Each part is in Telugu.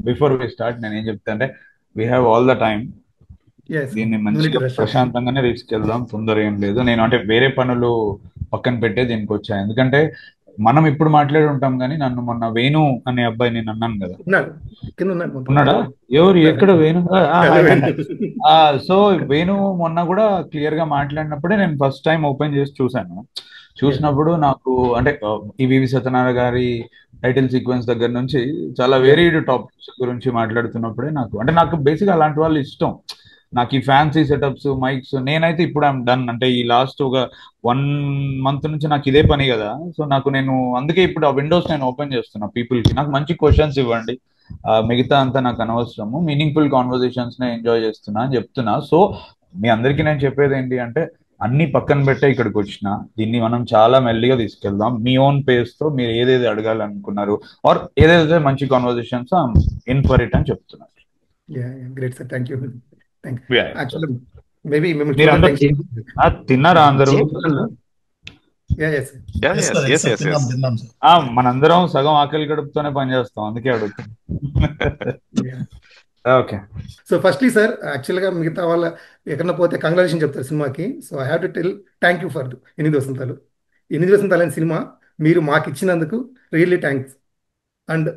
బిఫోర్ వి స్టార్ట్ నేను ఏం చెప్తా అంటే we have all the time. Yes, దీన్ని నో నీడ్ మంచిగా టు రష్ ఆఫ్. ప్రశాంతంగానే తీసుకెళ్దాం, తొందర ఏం లేదు. నేను అంటే వేరే పనులు పక్కన పెట్టే దీనికి వచ్చాను, ఎందుకంటే మనం ఇప్పుడు మాట్లాడి ఉంటాం కానీ నన్ను మొన్న వేణు అనే అబ్బాయి నేను అన్నాను కదా. ఉన్నాడు, కింద ఉన్నాడు మొత్తం. ఉన్నాడా? ఎవరు? ఉన్నాడు. ఎక్కడ వేణు? అదే hi hi Venu. Hi. So Venu మొన్న కూడా క్లియర్ గా మాట్లాడినప్పుడే నేను ఫస్ట్ టైం ఓపెన్ చేసి చూశాను. ఎస్. చూసినప్పుడు నాకు అంటే ఈ వివి సత్యనారాయణ గారి టైటిల్ సీక్వెన్స్ దగ్గర నుంచి చాలా యా. వేరీడ్ టాపిక్స్ గురించి మాట్లాడుతున్నప్పుడే నాకు బేసిక్ అలాంటి వాళ్ళు ఇష్టం. నాకు ఈ ఫ్యాన్సీ సెటప్స్, మైక్స్, నేనైతే ఇప్పుడు ఐఎమ్ డన్. అంటే ఈ లాస్ట్ ఒక 1 మంత్ నుంచి నాకు ఇదే పని కదా. సో నేను అందుకే ఇప్పుడు ఆ విండోస్ నేను ఓపెన్ చేస్తున్నా పీపుల్ కి. నాకు మంచి క్వశ్చన్స్ ఇవ్వండి, మిగతా అంతా నాకు అనవసరము, మీనింగ్ఫుల్ కాన్వర్జేషన్స్ నే ఎంజాయ్ చేస్తున్నా అని చెప్తున్నా. సో మీ అందరికీ నేను చెప్పేది ఏంటి అంటే అన్ని పక్కన పెట్టే ఇక్కడికి వచ్చిన దీన్ని మనం చాలా మెల్లిగా తీసుకెళ్దాం. మీ ఓన్ పేస్ తో మీరు ఏదేది అడగాలనుకున్నారు ఆర్ ఏదైతే మంచి కాన్వర్జేషన్స్ ఇన్ ఫర్ ఇట్ అని చెప్తున్నారు. Yeah, great sir, thank you. Thank Yeah. Actually maybe మేము మీరు చూడడం అందరు థ్యాంక్ తిన్నారా అందరూ? Yeah. Yes. Yes yes sir, sir, yes yes sir, yes తిన్నాం ఎస్. తిన్నాం సార్. మనందరం సగం ఆకలి గడుపుతూనే పనిచేస్తాం, అందుకే అడుగుతాం. ఓకే. సో ఫస్ట్లీ సార్, యాక్చువల్గా మిగతా వాళ్ళ ఎక్కడన్నా పోతే కంగ్రాచులేషన్ చెప్తారు సినిమాకి. So I have to tell thank you for 8 వసంతాలు. 8 వసంతాలు అనే సినిమా మీరు మాకు ఇచ్చినందుకు రియల్లీ థ్యాంక్స్. అండ్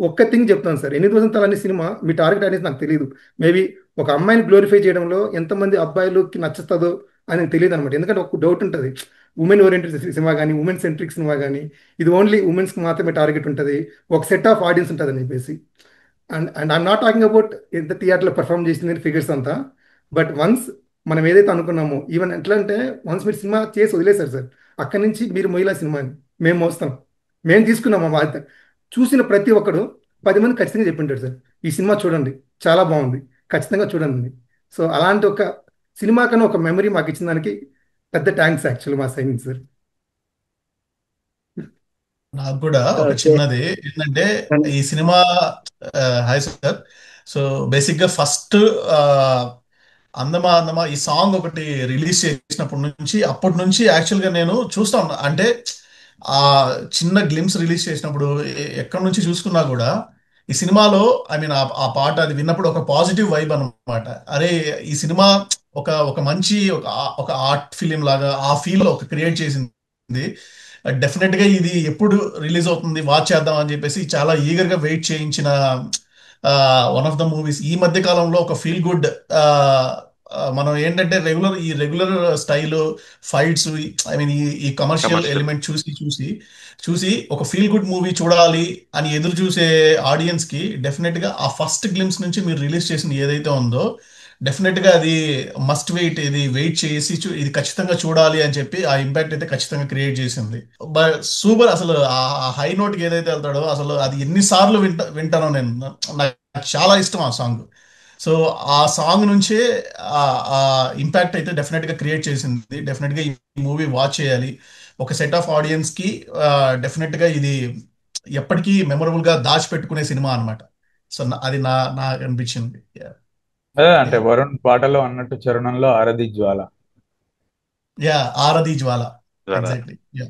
ఒక్క థింగ్ చెప్తాను సార్, 8 వసంతాలు అనే సినిమా మీ టార్గెట్ అనేది నాకు తెలియదు. మేబీ ఒక అమ్మాయిని గ్లోరిఫై చేయడంలో ఎంతమంది అబ్బాయిలకి నచ్చుతుందో అని తెలియదు అనమాట. ఎందుకంటే ఒక డౌట్ ఉంటుంది, ఉమెన్ ఓరియంటెడ్ సినిమా కానీ ఉమెన్ సెంట్రిక్ సినిమా కానీ ఇది ఓన్లీ ఉమెన్స్కి మాత్రమే టార్గెట్ ఉంటుంది, ఒక సెట్ ఆఫ్ ఆడియన్స్ ఉంటుంది అని చెప్పేసి. And I'm not talking about ఎంత థియేటర్లో పర్ఫామ్ చేసింది ఫిగర్స్ అంతా. బట్ వన్స్ మనం ఏదైతే అనుకున్నామో, ఈవెన్ ఎట్లా అంటే వన్స్ మీరు సినిమా చేసి వదిలేశారు సార్, అక్కడి నుంచి మీరు మొయ్యలా సినిమాని మేము మోస్తాం, మేము తీసుకున్నాం ఆ బాధ్యత. చూసిన ప్రతి ఒక్కడు 10 మంది ఖచ్చితంగా చెప్పింటాడు సార్, ఈ సినిమా చూడండి చాలా బాగుంది, ఖచ్చితంగా చూడండి. సో అలాంటి ఒక సినిమా కన్నా ఒక మెమరీ మాకు ఇచ్చిన దానికి పెద్ద థ్యాంక్స్ యాక్చువల్ మా సైడ్ నుంచి సార్. నాకు కూడా ఒక ఓకే. చిన్నది ఏంటంటే ఈ cinema, hi sir. So basic గా ఫస్ట్ అందమా అందమా ఈ సాంగ్ ఒకటి రిలీజ్ చేసినప్పటి నుంచి అప్పటి నుంచి యాక్చువల్ గా నేను చూస్తా ఉన్నా. అంటే ఆ చిన్న గ్లిమ్స్ రిలీజ్ చేసినప్పుడు ఎక్కడి నుంచి చూసుకున్నా కూడా ఈ సినిమాలో ఐ మీన్ ఆ పాట అది విన్నప్పుడు ఒక పాజిటివ్ వైబ్ అన్నమాట. అరే ఈ సినిమా ఒక ఒక మంచి ఒక ఆర్ట్ ఫిలిం లాగా ఆ ఫీల్ ఒక క్రియేట్ చేసింది. డెఫినెట్ గా ఇది ఎప్పుడు రిలీజ్ అవుతుంది వాచ్ చేద్దాం అని చెప్పేసి చాలా ఈగర్ గా వెయిట్ చేయించిన వన్ ఆఫ్ ద మూవీస్. ఈ మధ్య కాలంలో ఒక ఫీల్ గుడ్, మనం ఏంటంటే regular style fights, I mean ఈ కమర్షియల్ కమర్షియల్. ఎలిమెంట్ చూసి చూసి చూసి ఒక ఫీల్ గుడ్ మూవీ చూడాలి అని ఎదురు చూసే ఆడియన్స్ కి డెఫినెట్ గా ఆ ఫస్ట్ గ్లిమ్స్ నుంచి మీరు రిలీజ్ చేసిన ఏదైతే ఉందో డెఫినెట్ గా అది మస్ట్ వెయిట్. ఇది వెయిట్ చేసి ఇది ఖచ్చితంగా చూడాలి అని చెప్పి ఆ ఇంపాక్ట్ అయితే ఖచ్చితంగా క్రియేట్ చేసింది. బట్ సూపర్, అసలు ఆ హై నోట్ కి ఏదైతే వెళ్తాడో అసలు అది ఎన్నిసార్లు వింటానో నేను. నాకు చాలా ఇష్టం ఆ సాంగ్. సో ఆ సాంగ్ నుంచే ఆ ఇంపాక్ట్ అయితే డెఫినెట్ గా క్రియేట్ చేసింది. డెఫినెట్ గా ఈ మూవీ వాచ్ చేయాలి ఒక సెట్ ఆఫ్ ఆడియన్స్ కి. డెఫినెట్ గా ఇది ఎప్పటికీ మెమొరబుల్ గా దాచిపెట్టుకునే సినిమా అన్నమాట. సో అది నాకు అనిపించింది. అంటే వరుణ్ పాటలో అన్నట్టు చరణంలో ఆరది జ్వాల. యా, ఆరది జ్వాల, ఎగ్జాక్ట్లీ. యా.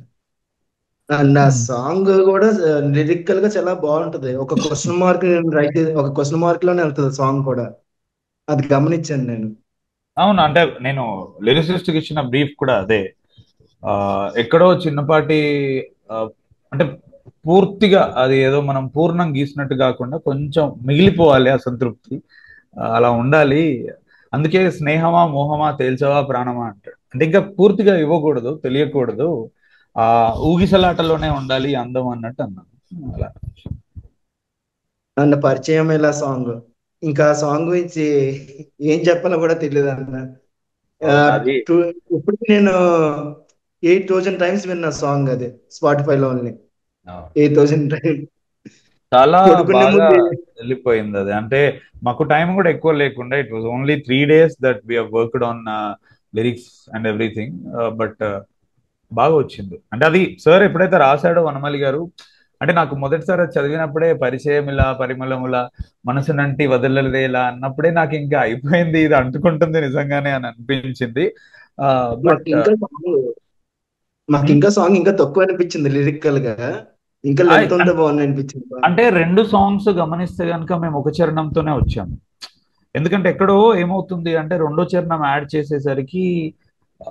అండ్ ఆ సాంగ్ కూడా లిరికల్ గా చాలా బాగుంటది. ఒక క్వశ్చన్ మార్క్ ఒక క్వశ్చన్ మార్క్ లోనే వెళ్తుంది సాంగ్ కూడా, అది గమనించాను నేను. అవును, అంటే నేను లిరిసిస్ట్ కి ఇచ్చిన బ్రీఫ్ కూడా అదే. ఆ ఎక్కడో చిన్నపాటి ఆ, అంటే పూర్తిగా అది ఏదో మనం పూర్ణం గీసినట్టు కాకుండా కొంచెం మిగిలిపోవాలి ఆ సంతృప్తి, అలా ఉండాలి. అందుకే స్నేహమా మోహమా తేల్చవా ప్రాణమా అంటాడు. అంటే ఇంకా పూర్తిగా ఇవ్వకూడదు, తెలియకూడదు, ఆ ఊగిసలాటలోనే ఉండాలి అందం అన్నట్టు అన్నాను అలా. అండ్ పరిచయం ఇలా సాంగ్, ఇంకా ఆ సాంగ్ గురించి ఏం చెప్పాలో కూడా తెలియదు అన్న. అది ఇప్పుడు నేను 8,000 టైమ్స్ విన్నా సాంగ్, అది స్పాటిఫైలో ఓన్లీ 8,000 టైమ్స్. చాలా పడుకునే బాగా ముందు వెళ్ళిపోయింది అది. అంటే మాకు టైం కూడా ఎక్కువ లేకుండా, it was only 3 days that we worked on lyrics and everything. But బాగా వచ్చింది. అంటే అది సార్ ఎప్పుడైతే రాశాడో వనమాలి గారు, అంటే నాకు మొదటిసారి అది చదివినప్పుడే పరిచయమిలా పరిమళములా మనసునంటి వదలలేలా అన్నప్పుడే నాకు ఇంకా అయిపోయింది, ఇది అంటుకుంటుంది నిజంగానే అని అనిపించింది. మాకు బట్ ఇంకా సాంగ్ మాకు ఇంకా సాంగ్ ఇంకా తక్కువ అనిపించింది లిరికల్ గా. ఇంకా లెంత్ ఉంటే బాగుంది అనిపించింది బాగా. అంటే 2 సాంగ్స్ గమనిస్తే కనుక మేము ఒక చరణంతోనే వచ్చాము. ఎందుకంటే ఎక్కడో ఏమవుతుంది అంటే రెండో చరణం యాడ్ చేసేసరికి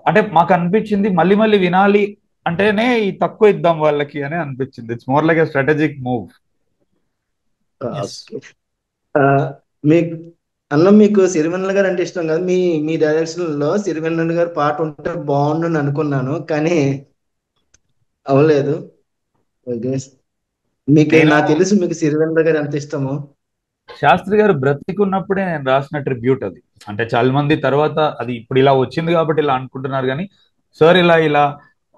అంటే మాకు అనిపించింది మళ్ళీ మళ్ళీ వినాలి అంటేనే ఈ తక్కువ ఇద్దాం వాళ్ళకి అని అనిపించింది. It's more like a strategic move. Yes. Okay. ఆ, మీకు మీకు సిరివెన్నెల గారు అంటే ఇష్టం కదా. మీ మీ డైరెక్షన్ లో సిరివెన్నెల గారు పాట ఉంటే బాగుండు అనుకున్నాను, కానీ అవ్వలేదు. ఓకే. మీకు నేను నాకు తెలుసు మీకు సిరివెన్నెల గారు ఎంత ఇష్టమో. శాస్త్రి గారు బ్రతికున్నప్పుడే నేను రాసిన ట్రిబ్యూట్ అది. అంటే చాలా మంది తర్వాత అది ఇప్పుడు ఇలా వచ్చింది కాబట్టి ఇలా అనుకుంటున్నారు కానీ సార్ ఇలా ఇలా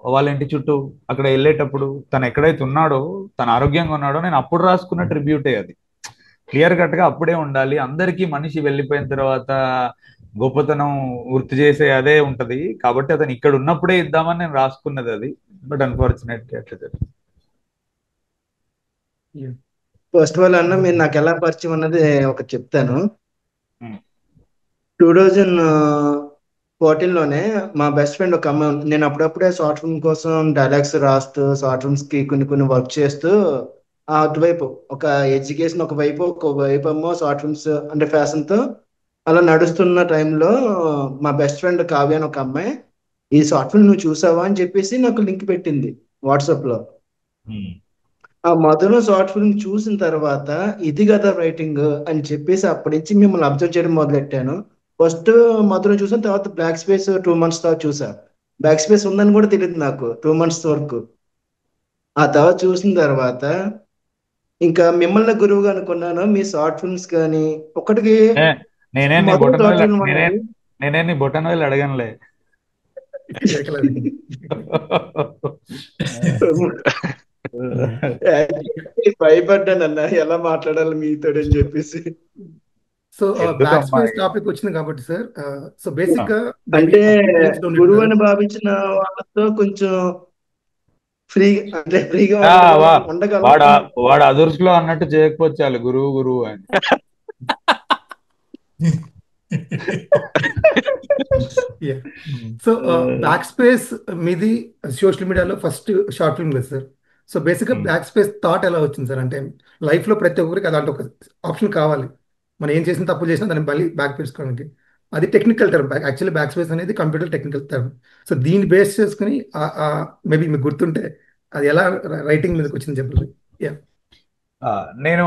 వాళ్ళ ఇంటి చుట్టూ అక్కడ వెళ్ళేటప్పుడు తను ఎక్కడైతే ఉన్నాడో తను ఆరోగ్యంగా ఉన్నాడో నేను అప్పుడు రాసుకున్న ట్రిబ్యూటే అది. క్లియర్ కట్ గా అప్పుడే ఉండాలి. అందరికీ మనిషి వెళ్ళిపోయిన తర్వాత గొప్పతనం గుర్తు చేసే అదే ఉంటది కాబట్టి అతను ఇక్కడ ఉన్నప్పుడే ఇద్దామని నేను రాసుకున్నది అది. బట్ అన్ఫార్చునేట్లీ అట్లా జరిగింది. ఫస్ట్ ఆఫ్ ఆల్ మీరు నాకు ఎలా పరిచయం అన్నది ఒకటి చెప్తాను. ఉమ్, 2014లోనే మా బెస్ట్ ఫ్రెండ్ ఒక అమ్మాయి నేను అప్పుడప్పుడే షార్ట్ ఫిల్మ్ కోసం డైలాగ్స్ రాస్తూ షార్ట్ ఫిల్మ్స్ కి కొన్ని కొన్ని వర్క్ చేస్తూ అటువైపు ఒక ఎడ్యుకేషన్ ఒక వైపు ఏమో షార్ట్ ఫిల్మ్స్ అంటే ఫ్యాషన్ తో అలా నడుస్తున్న టైంలో మా బెస్ట్ ఫ్రెండ్ కావ్య అని ఒక అమ్మాయి ఈ షార్ట్ ఫిల్మ్ నువ్వు చూసావా అని చెప్పేసి నాకు లింక్ పెట్టింది వాట్సాప్ లో. ఉమ్, ఆ మధురం షార్ట్ ఫిల్మ్ చూసిన తర్వాత ఇది కదా రైటింగ్ అని చెప్పేసి అప్పటి నుంచి మిమ్మల్ని అబ్జర్వ్ చేయడం మొదలెట్టాను. ఫస్ట్ మధురం చూసాను, తర్వాత బ్లాక్ స్పేస్ 2 months తర్వాత చూసా. బ్లాక్ స్పేస్ ఉందని కూడా తెలియదు నాకు 2 months వరకు. ఆ తర్వాత చూసిన తర్వాత ఇంకా మిమ్మల్ని గురువుగా అనుకున్నాను. మీ షార్ట్ ఫిల్మ్స్ కానీ ఒకటికి నే- నేనే నీ మధురం బొటన్ షార్ట్ వేలు ఫిల్మ్ నేనే అనేది నేనే నీ బొటన్ వేలు అడగనులే. భయపడ్డాను అన్న ఎలా మాట్లాడాలి మీతో అని చెప్పేసి. సో బ్యాక్ ఎందుకమ్మా స్పేస్ టాపిక్ వచ్చింది కాబట్టి సార్, సో బేసిక్ గా మేబీ అంటే రీచ్డ్ గురువు ఉంటున్నారు. అని భావించిన వాళ్ళతో కొంచెం ఫ్రీ అంటే ఫ్రీగా ఆ, వా ఉండగలం. వాడు వాడు అదుర్స్లో అన్నట్టు చేయకపోతే చాలు గురువు గురువు అని. సో బ్యాక్ స్పేస్ మీది సోషల్ మీడియాలో ఫస్ట్ షార్ట్ ఫిల్మ్ కదా సార్. సో బేసిక్గా ఉమ్. బ్యాక్ స్పేస్ థాట్ ఎలా వచ్చింది సార్? అంటే లైఫ్లో ప్రతి ఒక్కరికి అలాంటి ఒక ఆప్షన్ కావాలి. మనం ఏం చేసిన తప్పు చేసినా దాన్ని మళ్ళీ బ్యాక్ చేసుకోవడానికి. అది technical term. Actually back space అనేది కంప్యూటర్ టెక్నికల్ టర్మ్. సో దీన్ని బేస్ చేసుకుని మేబీ మీకు గుర్తుంటే అది ఎలా రైటింగ్ మీదకి వచ్చింది చెప్పండి. యా. ఆ, నేను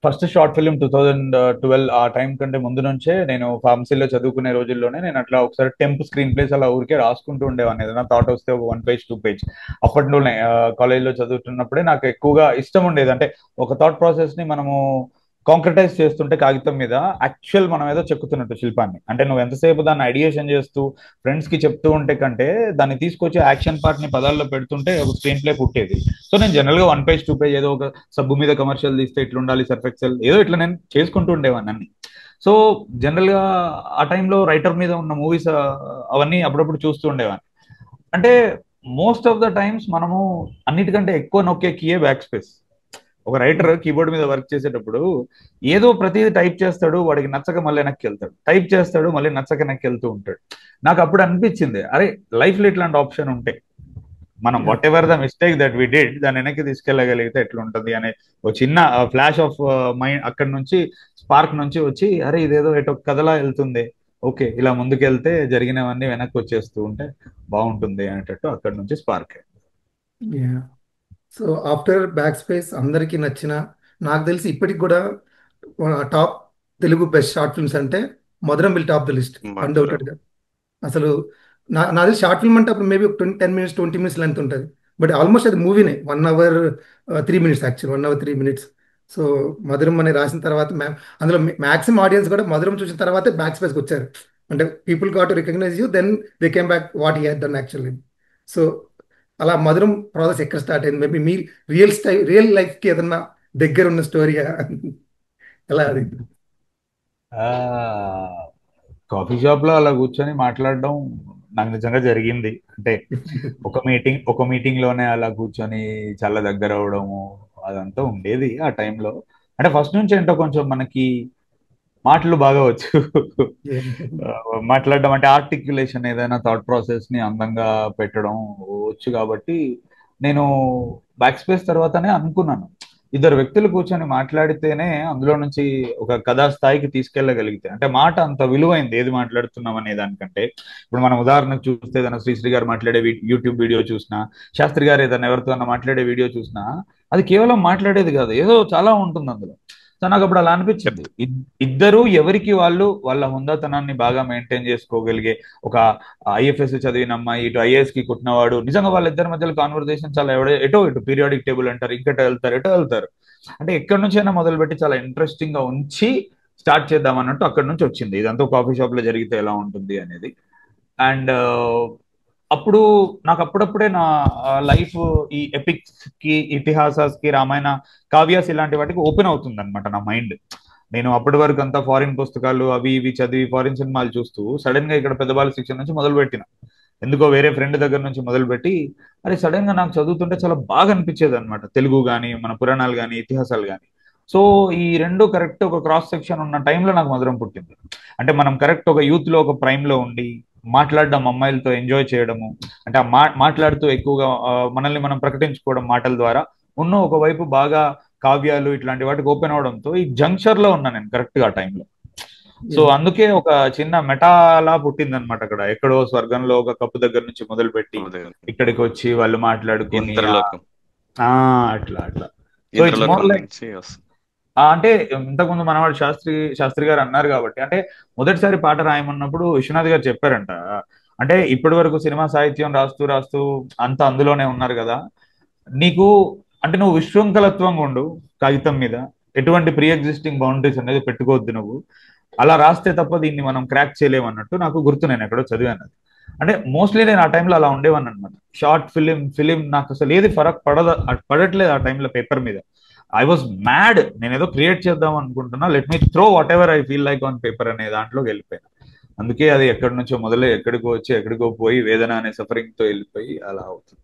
ఫస్ట్ షార్ట్ ఫిలిం 2012 ఆ టైం కంటే ముందు నుంచే నేను ఫార్మసీలో చదువుకునే రోజుల్లోనే నేను అట్లా ఒకసారి టెంప్ స్క్రీన్ ప్లేస్ అలా ఊరికే రాసుకుంటూ ఉండేవాడిని. ఏదైనా థాట్ వస్తే ఒక 1 page 2 page అప్పట్లోనే కాలేజ్లో చదువుతున్నప్పుడే నాకు ఎక్కువగా ఇష్టం ఉండేది. అంటే ఒక థాట్ ప్రాసెస్ ని మనము కాంక్రిటైజ్ చేస్తుంటే కాగితం మీద యాక్చువల్ మనం ఏదో చెక్కుతున్నట్టు శిల్పాన్ని. అంటే నువ్వు ఎంతసేపు దాన్ని ఐడియేషన్ చేస్తూ ఫ్రెండ్స్ కి చెప్తూ ఉంటే కంటే దాన్ని తీసుకొచ్చి యాక్షన్ పార్ట్ ని పదాల్లో పెడుతుంటే ఒక స్క్రీన్ ప్లే పుట్టేది. సో నేను జనరల్ గా 1 page 2 page ఏదో ఒక సబ్బు మీద కమర్షియల్ తీస్తే ఇట్లా ఉండాలి, సర్ఫ్ ఎక్సెల్ ఏదో ఇట్లా నేను చేసుకుంటూ ఉండేవాడిని అన్ని. సో జనరల్ గా ఆ టైంలో రైటర్ మీద ఉన్న మూవీస్ అవన్నీ అప్పుడప్పుడు చూస్తూ ఉండేవాడిని. అంటే మోస్ట్ ఆఫ్ ద టైమ్స్ మనము అన్నిటికంటే ఎక్కువ నొక్కే కీయే బ్యాక్ స్పేస్. ఒక రైటర్ కీబోర్డ్ మీద వర్క్ చేసేటప్పుడు ఏదో ప్రతిదీ టైప్ చేస్తాడు, వాడికి నచ్చక మళ్ళీ వెనక్కి వెళ్తాడు, టైప్ చేస్తాడు మళ్ళీ నచ్చక వెనక్కి వెళ్తూ ఉంటాడు. నాకు అప్పుడు అనిపించింది అరే లైఫ్లో ఇట్లాంటి ఆప్షన్ ఉంటే మనం whatever the mistake that we did దాన్ని వెనక్కి తీసుకెళ్ళగలిగితే ఎట్లుంటది అనే ఒక చిన్న ఫ్లాష్ ఆఫ్ మైండ్ అక్కడ నుంచి స్పార్క్ నుంచి వచ్చి అరే ఇదేదో ఎటో కథలా వెళ్తుంది, ఓకే ఇలా ముందుకెళ్తే జరిగినవన్నీ వెనక్కి వచ్చేస్తూ ఉంటే బాగుంటుంది అనేటట్టు అక్కడ నుంచి spark. Yeah. So after back space అందరికీ నచ్చిన, నాకు తెలిసి ఇప్పటికి కూడా top Telugu best short films అంటే మధురం విల్ టాప్ ద లిస్ట్ మధురం అన్డౌటెడ్గా. అసలు నాది షార్ట్ ఫిల్మ్ అంటే అప్పుడు మేబీ 10 minutes 20 minutes లెంత్ ఉంటుంది. బట్ ఆల్మోస్ట్ అది మూవీనే 1 hour 3 minutes, actual 1 hour 3 minutes. So మధురం అని రాసిన తర్వాత అందులో మ్యాక్సిమం ఆడియన్స్ కూడా మధురం చూసిన తర్వాతే బ్యాక్ స్పేస్కి వచ్చారు. అంటే people got to recognise you, then they came back what he had done actually. So అలా మధురం ప్రాసెస్ ఎక్కడ స్టార్ట్ అయింది? మేబీ మీ రియల్ లైఫ్కి ఏదన్నా దగ్గర ఉన్న స్టోరీగా ఎలా అది? కాఫీ షాప్ లో అలా కూర్చొని మాట్లాడడం నాకు నిజంగా జరిగింది. అంటే ఒక మీటింగ్ లోనే అలా కూర్చొని చాలా దగ్గర అవడము అదంతా ఉండేది ఆ టైంలో. అంటే ఫస్ట్ నుంచి ఏంటో కొంచెం మనకి మాటలు బాగా వచ్చు. మాట్లాడడం అంటే ఆర్టిక్యులేషన్ ఏదైనా థాట్ ప్రాసెస్ ని అందంగా పెట్టడం వచ్చు కాబట్టి నేను బ్యాక్ స్పేస్ తర్వాతనే అనుకున్నాను, ఇద్దరు వ్యక్తులు కూర్చొని మాట్లాడితేనే అందులో నుంచి ఒక కథా స్థాయికి తీసుకెళ్ళగలిగితే, అంటే మాట అంత విలువైంది ఏది మాట్లాడుతున్నాం అనే దానికంటే. ఇప్పుడు మనం ఉదాహరణకు చూస్తే ఏదైనా శ్రీశ్రీ గారు మాట్లాడే యూట్యూబ్ వీడియో చూసినా, శాస్త్రి గారు ఏదైనా ఎవరితో అన్న మాట్లాడే వీడియో చూసినా, అది కేవలం మాట్లాడేది కాదు, ఏదో చాలా ఉంటుంది అందులో. సో నాకు అప్పుడు అలా అనిపించింది, ఇద్దరు ఎవరికి వాళ్ళు వాళ్ళ హుందాతనాన్ని బాగా మెయింటైన్ చేసుకోగలిగే, ఒక ఐఎఫ్ఎస్ చదివిన అమ్మాయి ఇటు ఐఏఎస్ కి కుట్టినవాడు, నిజంగా వాళ్ళిద్దరి మధ్యలో కాన్వర్సేషన్ చాలా ఎటో ఇటు పీరియాడిక్ టేబుల్ అంటారు, ఇంకటో వెళ్తారు ఎటో వెళ్తారు, అంటే ఎక్కడి నుంచైనా మొదలుపెట్టి చాలా ఇంట్రెస్టింగ్ గా ఉంచి స్టార్ట్ చేద్దాం అన్నట్టు అక్కడి నుంచి వచ్చింది. ఇదంతా కాఫీ షాప్ లో జరిగితే ఎలా ఉంటుంది అనేది. అండ్ అప్పుడు నాకు అప్పుడప్పుడే నా లైఫ్ ఈ ఎపిక్స్ కి, ఇతిహాసాస్ కి, రామాయణ కావ్యాస్ ఇలాంటి వాటికి ఓపెన్ అవుతుంది అనమాట నా మైండ్. నేను అప్పటి వరకు అంతా ఫారిన్ పుస్తకాలు అవి ఇవి చదివి ఫారిన్ సినిమాలు చూస్తూ సడన్ గా ఇక్కడ పెద్దబాల శిక్షణ నుంచి మొదలు పెట్టిన, ఎందుకో వేరే ఫ్రెండ్ దగ్గర నుంచి మొదలుపెట్టి, అరే సడన్ గా నాకు చదువుతుంటే చాలా బాగా అనిపించేది అనమాట, తెలుగు కానీ మన పురాణాలు కానీ ఇతిహాసాలు కానీ. సో ఈ రెండు కరెక్ట్ ఒక క్రాస్ సెక్షన్ ఉన్న టైంలో నాకు మధురం పుట్టింది. అంటే మనం కరెక్ట్ ఒక యూత్ లో ఒక ప్రైమ్ లో ఉండి మాట్లాడడం, అమ్మాయిలతో ఎంజాయ్ చేయడము, అంటే ఆ మాట్లాడుతూ ఎక్కువగా మనల్ని మనం ప్రకటించుకోవడం మాటల ద్వారా, ఉన్న ఒకవైపు బాగా కావ్యాలు ఇట్లాంటి వాటికి ఓపెన్ అవడంతో ఈ జంక్షన్ లో ఉన్నా నేను కరెక్ట్ గా టైంలో. సో అందుకే ఒక చిన్న మెటాలా పుట్టింది అనమాట, అక్కడ ఎక్కడో స్వర్గంలో ఒక కప్పు దగ్గర నుంచి మొదలుపెట్టి ఇక్కడికి వచ్చి వాళ్ళు మాట్లాడుకుని అట్లా అట్లా. సో ఇట్స్ మోర్ లైక్, అంటే ఇంతకుముందు మనవాడు శాస్త్రి గారు అన్నారు కాబట్టి, అంటే మొదటిసారి పాట రాయమన్నప్పుడు విశ్వనాథ్ గారు చెప్పారంట, అంటే ఇప్పటి వరకు సినిమా సాహిత్యం రాస్తూ రాస్తూ అంత అందులోనే ఉన్నారు కదా, నీకు అంటే నువ్వు విశృంఖలత్వంగా ఉండు కాగితం మీద, ఎటువంటి ప్రీ ఎగ్జిస్టింగ్ బౌండరీస్ అనేది పెట్టుకోవద్దు నువ్వు, అలా రాస్తే తప్ప దీన్ని మనం క్రాక్ చేయలేము అన్నట్టు నాకు గుర్తు, నేను ఎక్కడో చదివాను అది. అంటే మోస్ట్లీ నేను ఆ టైంలో అలా ఉండేవాన్ని అనమాట. షార్ట్ ఫిలిం నాకు అసలు ఏది ఫరక్ పడట్లేదు ఆ టైంలో పేపర్ మీద. ఐ వాజ్ మ్యాడ్, నేను ఏదో క్రియేట్ చేద్దాం అనుకుంటున్నా, let me throw what ever I feel like on paper అనే దాంట్లోకి వెళ్ళిపోయాను. అందుకే అది ఎక్కడి నుంచో మొదలై ఎక్కడికో వచ్చి ఎక్కడికో పోయి వేదన అనే సఫరింగ్ తో వెళ్ళిపోయి అలా అవుతుంది.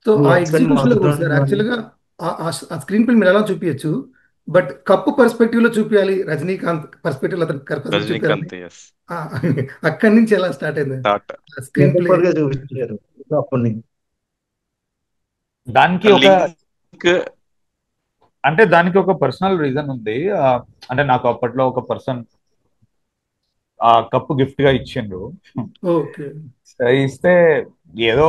సో ఆ ఎగ్జిక్యూషన్ లో కూడా సార్ యాక్చువల్గా ఆ స్క్రీన్ ప్లే మీరు ఎలా చూపించచ్చు, బట్ కప్పు పర్స్పెక్టివ్ లో చూపించాలి, రజనీకాంత్ పర్స్పెక్టివ్ లో అతను చూపించాలి. అక్కడి నుంచి ఎలా స్టార్ట్ అయింది స్క్రీన్ ప్లే? చూపించారు అప్పటి దానికి ఒక, అంటే దానికి ఒక పర్సనల్ రీజన్ ఉంది. అంటే నాకు అప్పట్లో ఒక పర్సన్ ఆ కప్పు గిఫ్ట్ గా ఇచ్చిండ్రు. ఇస్తే ఏదో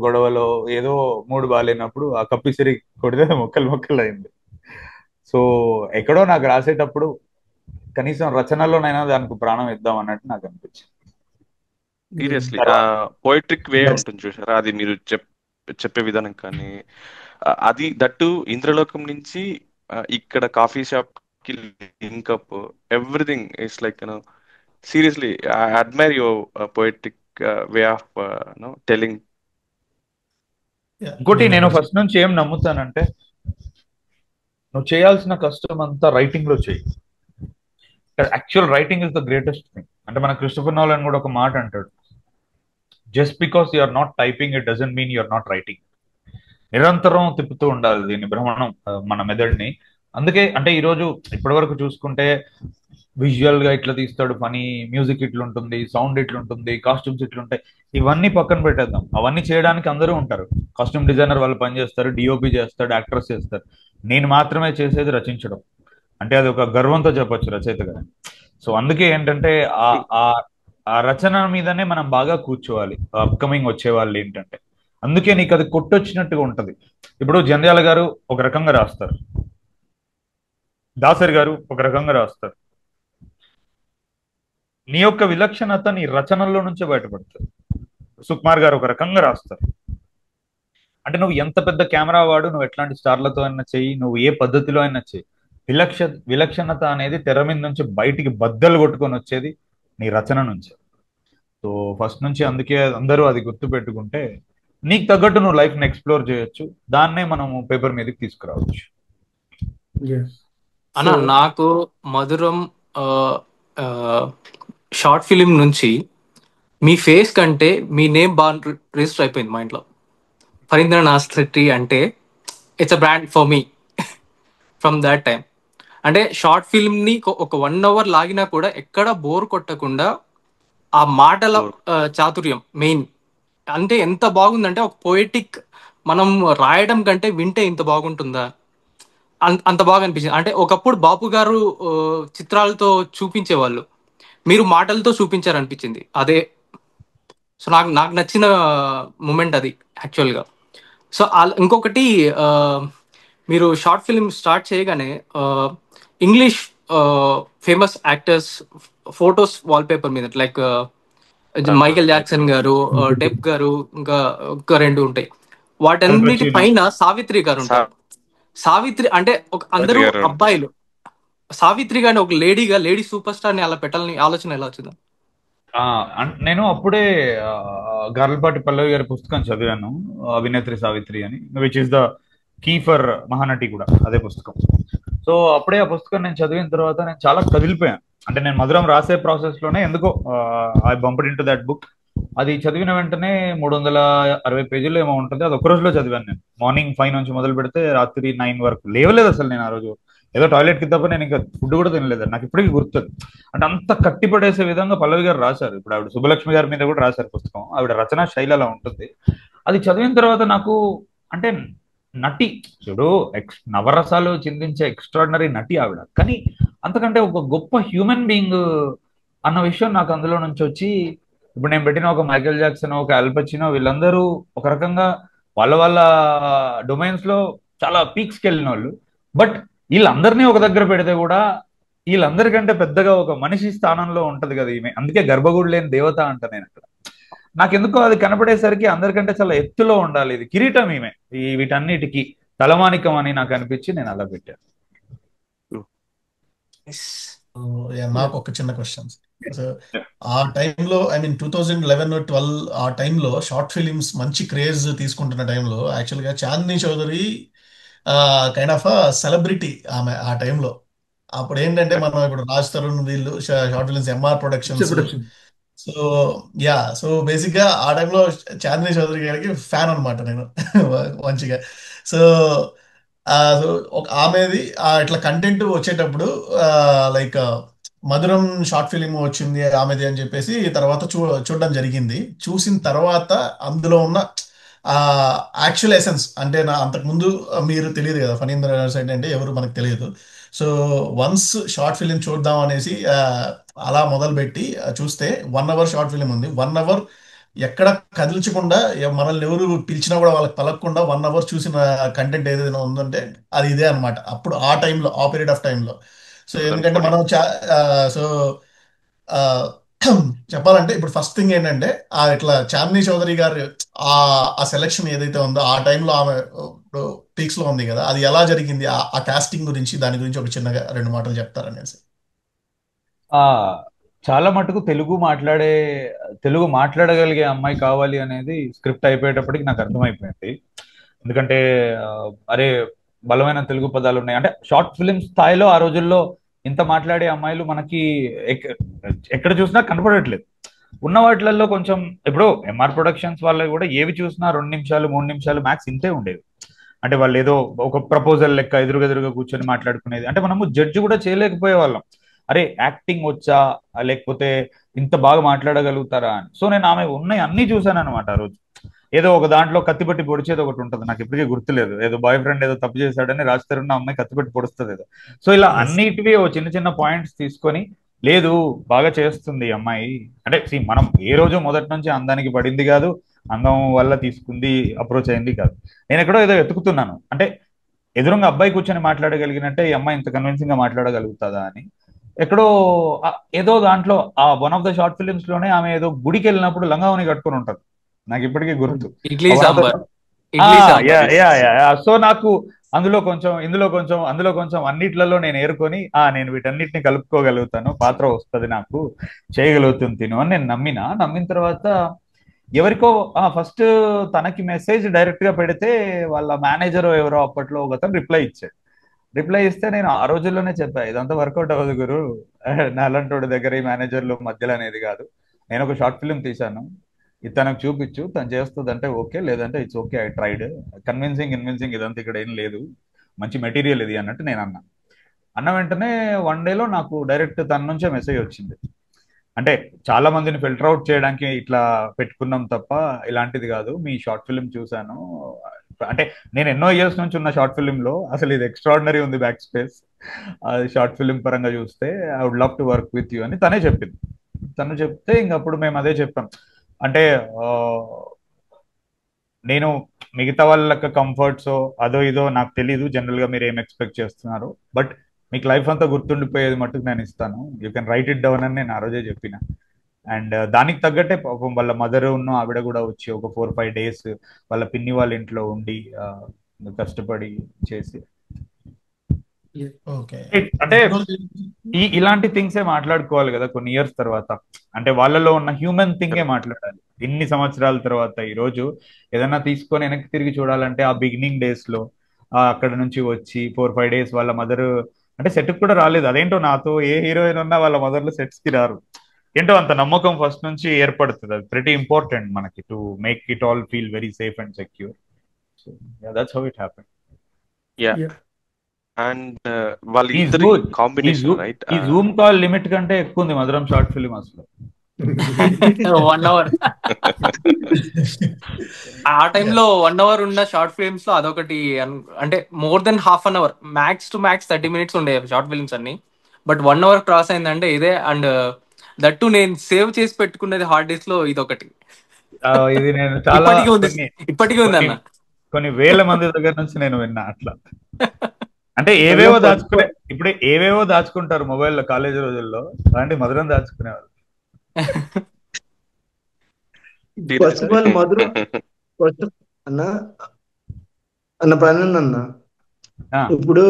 గొడవలో ఏదో మూడు బాగాలేనప్పుడు ఆ కప్పు ఇసిరి కొడితే మొక్కలు అయింది. సో ఎక్కడో నాకు రాసేటప్పుడు కనీసం రచనలోనైనా దానికి ప్రాణం ఇద్దాం అన్నట్టు నాకు అనిపించింది. సీరియస్లీ పోయిట్రిక్ వే ఉంటుంది చూసారా, అది మీరు చెప్పే విధానం కానీ, అది దట్టు ఇంద్రలోకం నుంచి ఇక్కడ కాఫీ షాప్ కి link up, everything it's like seriously I admire your poetic way of telling. ఇంకోటి నేను ఫస్ట్ నుంచి ఏం నమ్ముతానంటే, నువ్వు చేయాల్సిన కష్టం అంతా రైటింగ్ లో చేయి. Actual writing is the greatest thing. అంటే మన క్రిస్టోఫర్ నోలన్ కూడా ఒక మాట అంటాడు, just because you are not typing it doesn't mean you are not writing. నిరంతరం తిప్పుతూ ఉండాలి దీన్ని, భ్రమణం మన మెదడుని. అందుకే అంటే ఈరోజు ఇప్పటి వరకు చూసుకుంటే విజువల్ గా ఇట్లా తీస్తాడు పని, మ్యూజిక్ ఇట్లుంటుంది, సౌండ్ ఇట్లుంటుంది, కాస్ట్యూమ్స్ ఇట్లుంటాయి, ఇవన్నీ పక్కన పెట్టేద్దాం. అవన్నీ చేయడానికి అందరూ ఉంటారు, కాస్ట్యూమ్ డిజైనర్ వాళ్ళు పని చేస్తారు, డిఓపి చేస్తాడు, యాక్టర్స్ చేస్తారు. నేను మాత్రమే చేసేది రచించడం. అంటే అది ఒక గర్వంతో చెప్పొచ్చు రచయితగా. సో అందుకే ఏంటంటే ఆ రచన మీదనే మనం బాగా కూర్చోవాలి అప్కమింగ్ వచ్చే వాళ్ళు ఏంటంటే. అందుకే నీకు అది కొట్టొచ్చినట్టుగా ఉంటది. ఇప్పుడు జంధ్యాల గారు ఒక రకంగా రాస్తారు, దాసరి గారు ఒక రకంగా రాస్తారు, నీ యొక్క విలక్షణత నీ రచనల్లో నుంచే బయటపడుతుంది. సుకుమార్ గారు ఒక రకంగా రాస్తారు. అంటే నువ్వు ఎంత పెద్ద కెమెరా వాడు, నువ్వు ఎట్లాంటి స్టార్లతో అయినా చెయ్యి, నువ్వు ఏ పద్ధతిలో అయినా చెయ్యి, విలక్షణత అనేది తెర మీద నుంచి బయటికి బద్దలు కొట్టుకొని వచ్చేది నీ రచన నుంచి. సో ఫస్ట్ నుంచి అందుకే అందరూ అది గుర్తు పెట్టుకుంటే నీకు తగ్గట్టు నువ్వు లైఫ్ ని ఎక్స్ప్లోర్ చేయొచ్చు, దాన్నే మనం పేపర్ మీదకి తీసుకురావచ్చు. అన్న నాకు మధురం షార్ట్ ఫిలిం నుంచి మీ ఫేస్ కంటే మీ నేమ్ బాగా రిజిస్టర్ అయిపోయింది మా ఇంట్లో. ఫరీంద్రనాథ్ శెట్టి అంటే it's a brand for me from that time. అంటే షార్ట్ ఫిల్మ్ని ఒక 1 hour లాగినా కూడా ఎక్కడ బోర్ కొట్టకుండా ఆ మాటల చాతుర్యం మెయిన్. అంటే ఎంత బాగుందంటే ఒక పోయిటిక్ మనం రాయడం కంటే వింటే ఇంత బాగుంటుందా, అంత బాగా అనిపించింది. అంటే ఒకప్పుడు బాపు గారు చిత్రాలతో చూపించేవాళ్ళు, మీరు మాటలతో చూపించారనిపించింది. అదే సో నాకు నాకు నచ్చిన మూమెంట్ అది యాక్చువల్గా. సో ఇంకొకటి, ఆ, మీరు షార్ట్ ఫిల్మ్ స్టార్ట్ చేయగానే English famous actors photos wallpaper మీద, లైక్ మైకేల్ జాక్సన్ గారు, డెప్ గారు, ఇంకా ఇంకా రెండు ఉంటాయి. వాటన్నిటి పచీనో. పైన సావిత్రి గారు ఉంటారు. సావిత్రి అంటే అందరూ గారు ఉంటారు. అబ్బాయిలు, సావిత్రి గారిని ఒక లేడీగా, లేడీ సూపర్ స్టార్ ని అలా పెట్టాలని ఆలోచన ఎలా వచ్చింది? నేను అప్పుడే గార్లపాటి పల్లవి గారి పుస్తకం చదివాను, అభినేత్రి సావిత్రి అని, which is the key for Mahanati కూడా అదే పుస్తకం. సో అప్పుడే ఆ పుస్తకం నేను చదివిన తర్వాత నేను చాలా కదిలిపోయాను. అంటే నేను మధురం రాసే ప్రాసెస్ లోనే ఎందుకో I bumped into that book. అది చదివిన వెంటనే 360 పేజీలు ఏమో ఉంటుంది. అది ఒక రోజులో చదివాను నేను. మార్నింగ్ 5 నుంచి మొదలు పెడితే రాత్రి 9 వరకు లేవలేదు అసలు నేను ఆ రోజు. ఏదో టాయిలెట్ కి తప్ప నేను ఇంకా ఫుడ్ కూడా తినలేదు. నాకు ఇప్పటికీ గుర్తుంది. అంటే అంత కట్టిపడేసే విధంగా పల్లవి గారు రాశారు. ఇప్పుడు ఆవిడ సుబ్బలక్ష్మి గారి మీద కూడా రాశారు పుస్తకం. ఆవిడ రచనా శైలి అలా ఉంటుంది. అది చదివిన తర్వాత నాకు అంటే నటి చూడు, నవరసాలు చిందించే ఎక్స్ట్రాడినరీ నటి ఆవిడ. కానీ అంతకంటే ఒక గొప్ప హ్యూమన్ బీయింగ్ అన్న విషయం నాకు అందులో నుంచి వచ్చి, ఇప్పుడు నేను పెట్టిన ఒక మైకేల్ జాక్సన్, ఒక అల్పచినో, వీళ్ళందరూ ఒక రకంగా వాళ్ళ వాళ్ళ డొమైన్స్ లో చాలా పీక్స్కి వెళ్ళిన వాళ్ళు. బట్ వీళ్ళందరినీ ఒక దగ్గర పెడితే కూడా వీళ్ళందరికంటే పెద్దగా ఒక మనిషి స్థానంలో ఉంటది కదా ఈమె. అందుకే గర్భగుడి లేని దేవత అంట నేను అక్కడ. నాకెందుకో అది కనపడేసరికి అందరికంటే చాలా ఎత్తులో ఉండాలి, ఇది కిరీటం ఈమె, ఈ వీటన్నిటికీ తలమానికం అని నాకు అనిపించి నేను అలా పెట్టాను. నాకు ఒక చిన్న క్వశ్చన్. ఆ టైంలో, ఐ మీన్ 2011-12 ఆ టైంలో షార్ట్ ఫిలిమ్స్ మంచి క్రేజ్ తీసుకుంటున్న టైంలో యాక్చువల్గా Chandini Chowdary kind of celebrity ఆమె ఆ టైంలో. అప్పుడు ఏంటంటే మనం ఇప్పుడు రాజ్ తరుణ్ వీళ్ళు short films, MR productions. So so basic గా ఆ టైంలో చాందిని చౌదరి గారికి ఫ్యాన్ అనమాట నేను మంచిగా. సో సో ఆమెది ఇట్లా కంటెంట్ వచ్చేటప్పుడు లైక్ మధురం షార్ట్ ఫిలిం వచ్చింది ఆమెది అని చెప్పేసి తర్వాత చూడడం జరిగింది. చూసిన తర్వాత అందులో ఉన్న యాక్చువల్ ఎసెన్స్ అంటే అంతకుముందు మీరు తెలియదు కదా ఫణీంద్ర సైడ్ అంటే ఎవరు మనకు తెలియదు. సో వన్స్ షార్ట్ ఫిలిం చూద్దాం అనేసి అలా మొదలుపెట్టి చూస్తే 1 అవర్ షార్ట్ ఫిలిం ఉంది. 1 అవర్ ఎక్కడ కదిలించకుండా, మనల్ని ఎవరు పిలిచినా కూడా వాళ్ళకి పలకకుండా 1 అవర్ చూసిన కంటెంట్ ఏదైనా ఉందంటే అది ఇదే అనమాట. అప్పుడు ఆ టైంలో, ఆ పీరియడ్ ఆఫ్ టైంలో. సో ఎందుకంటే మనం సో చెప్పాలంటే ఇప్పుడు ఫస్ట్ థింగ్ ఏంటంటే ఇట్లా చాందిని చౌదరి గారు ఆ సెలెక్షన్ ఏదైతే ఉందో ఆ టైంలో ఆమె ఇప్పుడు పీక్స్ లో ఉంది కదా, అది ఎలా జరిగింది, ఆ కాస్టింగ్ గురించి, దాని గురించి ఒక చిన్నగా 2 మాటలు చెప్తారనేసి. ఆ చాలా మటుకు తెలుగు మాట్లాడగలిగే అమ్మాయి కావాలి అనేది స్క్రిప్ట్ అయిపోయేటప్పటికి నాకు అర్థమైపోయింది. ఎందుకంటే అరే బలమైన తెలుగు పదాలు ఉన్నాయి అంటే షార్ట్ ఫిల్మ్ స్థాయిలో ఆ రోజుల్లో ఇంత మాట్లాడే అమ్మాయిలు మనకి ఎక్కడ చూసినా కనపడట్లేదు. ఉన్న వాటిలలో కొంచెం ఇప్పుడు ఎంఆర్ ప్రొడక్షన్స్ వాళ్ళవి కూడా ఏవి చూసినా 2 నిమిషాలు 3 నిమిషాలు మ్యాక్స్ ఇంతే ఉండేవి. అంటే వాళ్ళు ఏదో ఒక ప్రపోజల్ లెక్క ఎదురుగెదురుగా కూర్చొని మాట్లాడుకునేది. అంటే మనము జడ్జి కూడా చేయలేకపోయే వాళ్ళం, అరే యాక్టింగ్ వచ్చా లేకపోతే ఇంత బాగా మాట్లాడగలుగుతారా అని. సో నేను ఆమె ఉన్నాయి అన్ని చూసాను అనమాట ఆ రోజు. ఏదో ఒక దాంట్లో కత్తిపట్టి పొడిచేది ఒకటి ఉంటుంది, నాకు ఇప్పటికీ గుర్తులేదు. ఏదో బాయ్ ఫ్రెండ్ ఏదో తప్పు చేశాడని రాజతరుణ అమ్మాయి కత్తిపట్టి పొడుస్తుంది ఏదో. సో ఇలా అన్నిటివి ఓ చిన్న చిన్న పాయింట్స్ తీసుకొని, లేదు బాగా చేస్తుంది ఈ అమ్మాయి అంటే మనం ఏ రోజు మొదటి నుంచి అందానికి పడింది కాదు, అందం వల్ల తీసుకుంది అప్రోచ్ అయింది కాదు. నేను ఎక్కడో ఏదో వెతుకుతున్నాను, అంటే ఎదురుగా అబ్బాయి కూర్చొని మాట్లాడగలిగినట్టే ఈ అమ్మాయి ఇంత కన్విన్సింగ్ గా మాట్లాడగలుగుతుందా అని. ఎక్కడో ఏదో దాంట్లో ఆ one of the short films లోనే ఆమె ఏదో గుడికి వెళ్ళినప్పుడు లంగావని కట్టుకుని ఉంటది, నాకు ఇప్పటికీ గుర్తు. ఇడ్లీ సాంబార్. సో నాకు అందులో కొంచెం ఇందులో కొంచెం అందులో కొంచెం అన్నిట్లలో నేను ఏరుకొని నేను వీటన్నిటిని కలుపుకోగలుగుతాను, పాత్ర వస్తుంది నాకు, చేయగలుగుతుంది తిను అని నేను నమ్మిన తర్వాత ఎవరికో ఫస్ట్ తనకి మెసేజ్ డైరెక్ట్ గా పెడితే వాళ్ళ మేనేజర్ ఎవరో అప్పట్లో ఒక అతను రిప్లై ఇస్తే నేను ఆ రోజుల్లోనే చెప్పా, ఇదంతా వర్కౌట్ అవ్వదు గురు, నా అలాంటి దగ్గర ఈ మేనేజర్లు మధ్యలో అనేది కాదు, నేను ఒక షార్ట్ ఫిల్మ్ తీశాను, ఇది తనకు చూపించు, తను చేస్తుంది అంటే ఓకే, లేదంటే it's okay, I tried, convincing ఇదంతా ఇక్కడ ఏం లేదు, మంచి మెటీరియల్ ఇది అన్నట్టు నేను అన్న వెంటనే 1 డేలో నాకు డైరెక్ట్ తన నుంచే మెసేజ్ వచ్చింది. అంటే చాలా మందిని ఫిల్టర్ అవుట్ చేయడానికి ఇట్లా పెట్టుకున్నాం తప్ప ఇలాంటిది కాదు, మీ షార్ట్ ఫిల్మ్ చూశాను, అంటే నేను ఎన్నో ఇయర్స్ నుంచి ఉన్న షార్ట్ ఫిల్మ్ లో అసలు ఇది ఎక్స్ట్రాడినరీ ఉంది బ్యాక్ స్పేస్, అది షార్ట్ ఫిల్మ్ పరంగా చూస్తే I would love to work with you అని తనే చెప్పింది. తను చెప్తే ఇంక అప్పుడు మేము అదే చెప్పాం. అంటే ఆ, నేను మిగతా వాళ్ళకి కంఫర్ట్స్ అదో ఇదో నాకు తెలీదు, జనరల్ గా మీరు ఏం ఎక్స్పెక్ట్ చేస్తున్నారు, బట్ మీకు లైఫ్ అంతా గుర్తుండిపోయేది మట్టుకు నేను ఇస్తాను, you can write it down అని నేను ఆ రోజే చెప్పిన. అండ్ దానికి తగ్గట్టే పాపం వాళ్ళ మదర్ ఉన్న ఆవిడ కూడా వచ్చి ఒక 4-5 days వాళ్ళ పిన్ని వాళ్ళ ఇంట్లో ఉండి కష్టపడి చేసి ఓకే. అంటే ఇప్పుడు ఇలాంటి థింగ్సే మాట్లాడుకోవాలి కదా కొన్ని ఇయర్స్ తర్వాత. అంటే వాళ్ళలో ఉన్న హ్యూమన్ థింగే మాట్లాడాలి ఇన్ని సంవత్సరాల తర్వాత. ఈ రోజు ఏదైనా తీసుకొని వెనక్కి తిరిగి చూడాలంటే ఆ బిగినింగ్ డేస్ లో అక్కడ నుంచి వచ్చి 4-5 days వాళ్ళ మదర్ అంటే సెట్ కూడా రాలేదు. అదేంటో నాతో ఏ హీరోయిన్ ఉన్నా వాళ్ళ మదర్లు సెట్స్ కి రారు. ఏంటో అంత నమ్మకం ఫస్ట్ నుంచి ఏర్పడుతుంది. అది ప్రెటీ ఇంపార్టెంట్ మనకి to make it all feel very safe and secure. So that's how it happen. Yeah. Yeah. And ఈ వాళ్ళిద్దరి కాంబినేషన్ రైట్. ఈ జూమ్ కాల్ లిమిట్ కంటే ఎక్కువ ఉంది మధురం షార్ట్ ఫిల్మ్ అసలు. 1 hour. ఆ టైంలో 1 hour ఉన్న షార్ట్ ఫిల్మ్స్ లో అదొకటి అంటే more then half an hour, max to max 30 minutes ఉండే షార్ట్ ఫిల్మ్స్ అన్ని. బట్ 1 hour క్రాస్ అయిందంటే ఇదే. అండ్ దట్టు నేను సేవ్ చేసి పెట్టుకున్నది హార్డ్ డిస్క్ లో ఇదొకటి. ఇది నేను చాలా ఇప్పటికీ ఉంది, ఇప్పటికీ ఉంది అన్న. కొన్ని వేల మంది దగ్గర నుంచి నేను విన్నా అట్లా. అంటే ఏవేవో దాచుకునే, ఇప్పుడు ఏవేవో దాచుకుంటారు మొబైల్లో కాలేజీ రోజుల్లో, అలాంటి మధురం దాచుకునేవాళ్ళు. ఫస్ట్ ఆఫ్ ఆల్ మధుర ఫస్ట్ అన్న అన్న పని అన్న ఇప్పుడు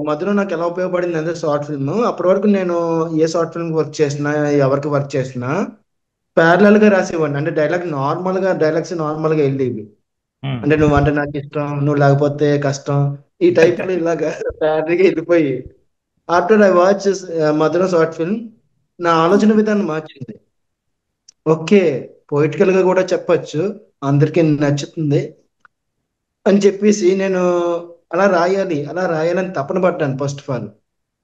మధుర నాకు ఎలా ఉపయోగపడింది అంటే షార్ట్ ఫిల్మ్. అప్పటి వరకు నేను ఏ షార్ట్ ఫిల్మ్ వర్క్ చేసినా, ఎవరికి వర్క్ చేసినా ప్యారలల్ గా రాసేవాడిని. అంటే డైలాగ్స్ నార్మల్ గా వెళ్ళేవి. అంటే నువ్వు అంటే నాకు ఇష్టం, నువ్వు లేకపోతే కష్టం, ఈ టైప్ లో ఇలాగా ప్యారల్గా వెళ్ళిపోయి after I watch Madhura short film నా ఆలోచన విధానం మార్చింది. ఓకే, పొయిటికల్ గా కూడా చెప్పచ్చు, అందరికీ నచ్చుతుంది అని చెప్పేసి నేను అలా రాయాలని తపన పడ్డాను ఫస్ట్ ఆఫ్ ఆల్.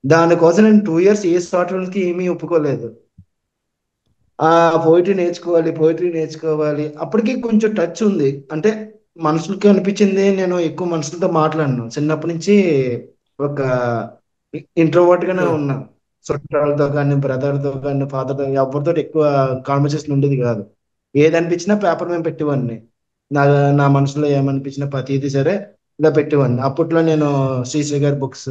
దానికోసం నేను 2 years ఏ షార్ట్ ఫిల్మ్స్ కి ఏమీ ఒప్పుకోలేదు. ఆ పోయిటరీ నేర్చుకోవాలి. అప్పటికి కొంచెం టచ్ ఉంది. అంటే మనుషులకి అనిపించింది, నేను ఎక్కువ మనుషులతో మాట్లాడను. చిన్నప్పటి నుంచి ఒక ఇంట్రోవర్ట్ గానే ఉన్నా. చుట్టాలతో కానీ, బ్రదర్తో కానీ, ఫాదర్తో ఎవరితో ఎక్కువ కాన్వర్సేషన్ ఉండేది కాదు. ఏది అనిపించినా పేపర్ మీద పెట్టేవాడిని. నా నా మనసులో ఏమనిపించినా ప్రతిదీ సరే ఇలా పెట్టేవాడిని. అప్పట్లో నేను శ్రీశ్రీ గారి బుక్స్,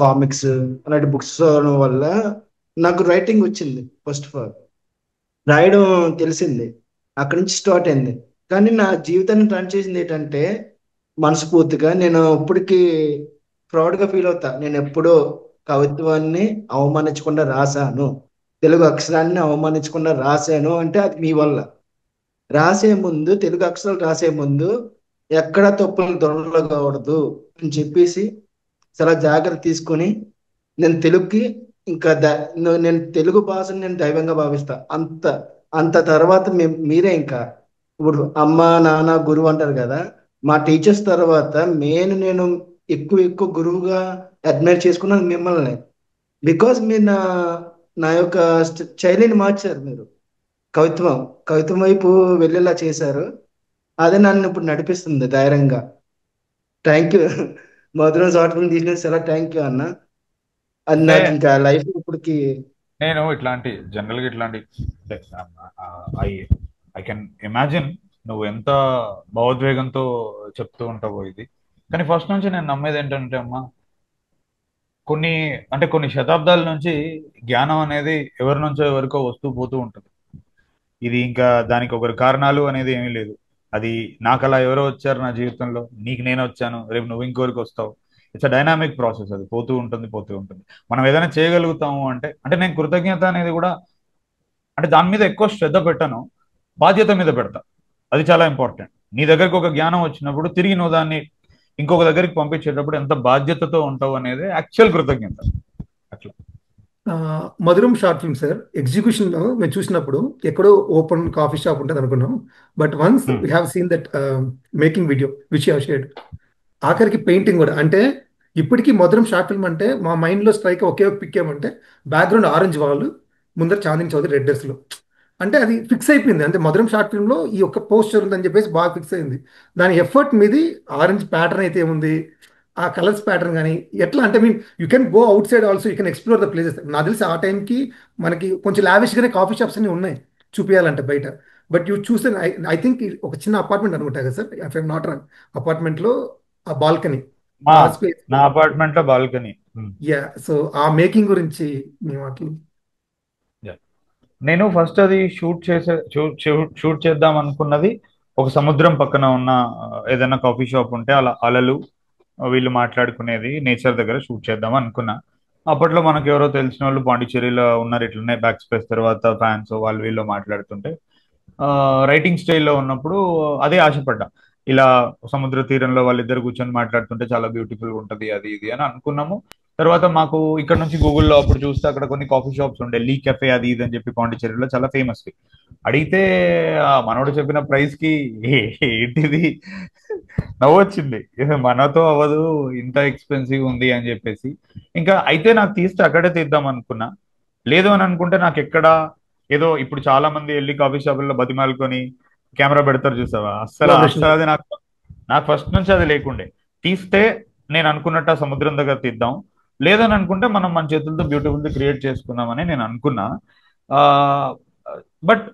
కామిక్స్ అలాంటి బుక్స్ చదవడం వల్ల నాకు రైటింగ్ వచ్చింది. ఫస్ట్ ఆఫ్ ఆల్ రాయడం తెలిసింది, అక్కడి నుంచి స్టార్ట్ అయింది. కానీ నా జీవితాన్ని టర్న్ చేసింది ఏంటంటే, మనస్ఫూర్తిగా నేను ఇప్పటికీ ప్రౌడ్గా ఫీల్ అవుతా. నేను ఎప్పుడో కవిత్వాన్ని అవమానించకుండా రాశాను, తెలుగు అక్షరాన్ని అవమానించకుండా రాశాను అంటే అది మీ వల్ల. తెలుగు అక్షరాలు రాసే ముందు ఎక్కడ తప్పులు దొరలకూడదు అని చెప్పేసి చాలా జాగ్రత్త తీసుకొని నేను తెలుగుకి ఇంకా నేను తెలుగు భాషను నేను దైవంగా భావిస్తా. అంత తర్వాత మీరే ఇంకా ఇప్పుడు అమ్మ నాన్న గురువు అంటారు కదా, మా టీచర్స్ తర్వాత నేను ఎక్కువ గురువుగా అడ్మైర్ చేసుకున్నది మిమ్మల్ని. బికాస్ మీరు నా యొక్క శైలిని మార్చారు. మీరు కవిత్వం వైపు వెళ్ళేలా చేశారు. అదే నన్ను ఇప్పుడు నడిపిస్తుంది ధైర్యంగా. థ్యాంక్ యూ మధురం షార్ట్ ఫిల్మ్ తీసిన చాలా థ్యాంక్ యూ అన్న. అది నాకు ఇంకా లైఫ్ ఇప్పటికి నేను జనరల్గా ఇట్లాంటి ఐ ఐ కెన్ ఇమాజిన్ నువ్వు ఎంత భావోద్వేగంతో చెప్తూ ఉంటావో ఇది. కానీ ఫస్ట్ నుంచి నేను నమ్మేది ఏంటంటే అమ్మా, కొన్ని శతాబ్దాల నుంచి జ్ఞానం అనేది ఎవరి నుంచో ఎవరికో వస్తూ పోతూ ఉంటుంది. ఇది ఇంకా దానికి ఒకరి కారణాలు అనేది ఏమీ లేదు. అది నాకు అలా ఎవరో వచ్చారు నా జీవితంలో, నీకు నేను వచ్చాను, రేపు నువ్వు ఇంకోరికి వస్తావు. ఇట్స్ అ డైనామిక్ ప్రాసెస్, అది పోతూ ఉంటుంది. మనం ఏదైనా చేయగలుగుతాము అంటే నేను కృతజ్ఞత అనేది కూడా అంటే దాని మీద ఎక్కువ శ్రద్ధ పెట్టను, బాధ్యత మీద పెడతా. అది చాలా ఇంపార్టెంట్. నీ దగ్గరకు ఒక జ్ఞానం వచ్చినప్పుడు తిరిగి నువ్వు దాన్ని ఇంకొక దగ్గరికి పంపించేటప్పుడు ఎంత బాధ్యతతో ఉంటావు అనేది యాక్చువల్ కృతజ్ఞత. అట్లా మధురం షార్ట్ ఫిల్మ్ సార్ ఎగ్జిక్యూషన్ లో మేము చూసినప్పుడు ఎక్కడో ఓపెన్ కాఫీ షాప్ ఉంటుంది అనుకున్నాం. But once we have seen that making video which you have shared, ఆఖరికి పెయింటింగ్ కూడా. అంటే ఇప్పటికీ మధురం షార్ట్ ఫిల్మ్ అంటే మా మైండ్లో స్ట్రైక్ ఒకే ఒక పిక్ ఏమంటే బ్యాక్గ్రౌండ్ ఆరెంజ్ వాళ్ళు, ముందర చాందిని చౌదరి రెడ్ డ్రెస్లో. అంటే అది ఫిక్స్ అయిపోయింది. అంటే మధురం షార్ట్ ఫిల్మ్లో ఈ ఒక్క పోస్టర్ ఉందని చెప్పేసి బాగా ఫిక్స్ అయింది. దాని ఎఫర్ట్ మీది. ఆరెంజ్ ప్యాటర్న్ అయితే ఉంది, ఆ కలర్స్ ప్యాటర్న్ కానీ ఎట్లా అంటే mean you can go out side also, you can explore the places. నాకు తెలిసి ఆ టైంకి మనకి కొంచెం లావిష్గానే కాఫీ షాప్స్ అన్ని ఉన్నాయి చూపించాలంటే బయట. బట్ యూ చూస్తే ఐ థింక్ ఒక చిన్న అపార్ట్మెంట్ అనుకుంటా కదా sir, if I'm not wrong. అపార్ట్మెంట్లో ఆ బాల్కనీ, మా ఆ స్పేస్. నా అపార్ట్మెంట్ లో బాల్కనీ. యా, సో ఆ మేకింగ్ గురించి మీ మాటలు. నేను ఫస్ట్ అది షూట్ చేద్దాం అనుకున్నది ఒక సముద్రం పక్కన ఉన్న ఏదైనా కాఫీ షాప్ ఉంటే అలా అలలు వీళ్ళు మాట్లాడుకునేది నేచర్ దగ్గర షూట్ చేద్దాం అనుకున్నా. అప్పట్లో మనకు ఎవరో తెలిసిన వాళ్ళు పాండిచ్చేరిలో ఉన్నారు, ఇట్లనే బ్యాక్ స్పేస్ తర్వాత ఫ్యాన్స్ వాళ్ళు వీళ్ళు మాట్లాడుతుంటే రైటింగ్ స్టైల్లో ఉన్నప్పుడు అదే ఆశపడ్డా. ఇలా సముద్ర తీరంలో వాళ్ళిద్దరు కూర్చొని మాట్లాడుతుంటే చాలా బ్యూటిఫుల్ ఉంటది అది ఇది అని అనుకున్నాము. తర్వాత మాకు ఇక్కడ నుంచి గూగుల్లో అప్పుడు చూస్తే అక్కడ కొన్ని కాఫీ షాప్స్ ఉండే, లీ కెఫే అది ఇది అని చెప్పి పాండిచ్చేరిలో చాలా ఫేమస్. అడిగితే ఆ మనోడు చెప్పిన ప్రైస్ కి ఏంటిది నవ్వొచ్చింది. మనతో అవ్వదు, ఇంత ఎక్స్పెన్సివ్ ఉంది అని చెప్పేసి. ఇంకా అయితే నాకు తీస్తే అక్కడే తీద్దాం అనుకున్నా. లేదు అని అనుకుంటే నాకు ఎక్కడ ఏదో ఇప్పుడు చాలా మంది వెళ్ళి కాఫీ షాపుల్లో బతిమాలుకొని కెమెరా పెడతారు చూసావా, అస్సలు కోఆపరేషన్. అస్సలు అది నాకు నాకు ఫస్ట్ నుంచి అది లేకుండే. తీస్తే నేను అనుకున్నట్టు ఆ సముద్రం దగ్గర తీద్దాం, లేదని అనుకుంటే మనం మన చేతులతో బ్యూటిఫుల్ క్రియేట్ చేసుకుందామని నేను అనుకున్నా. ఆ బట్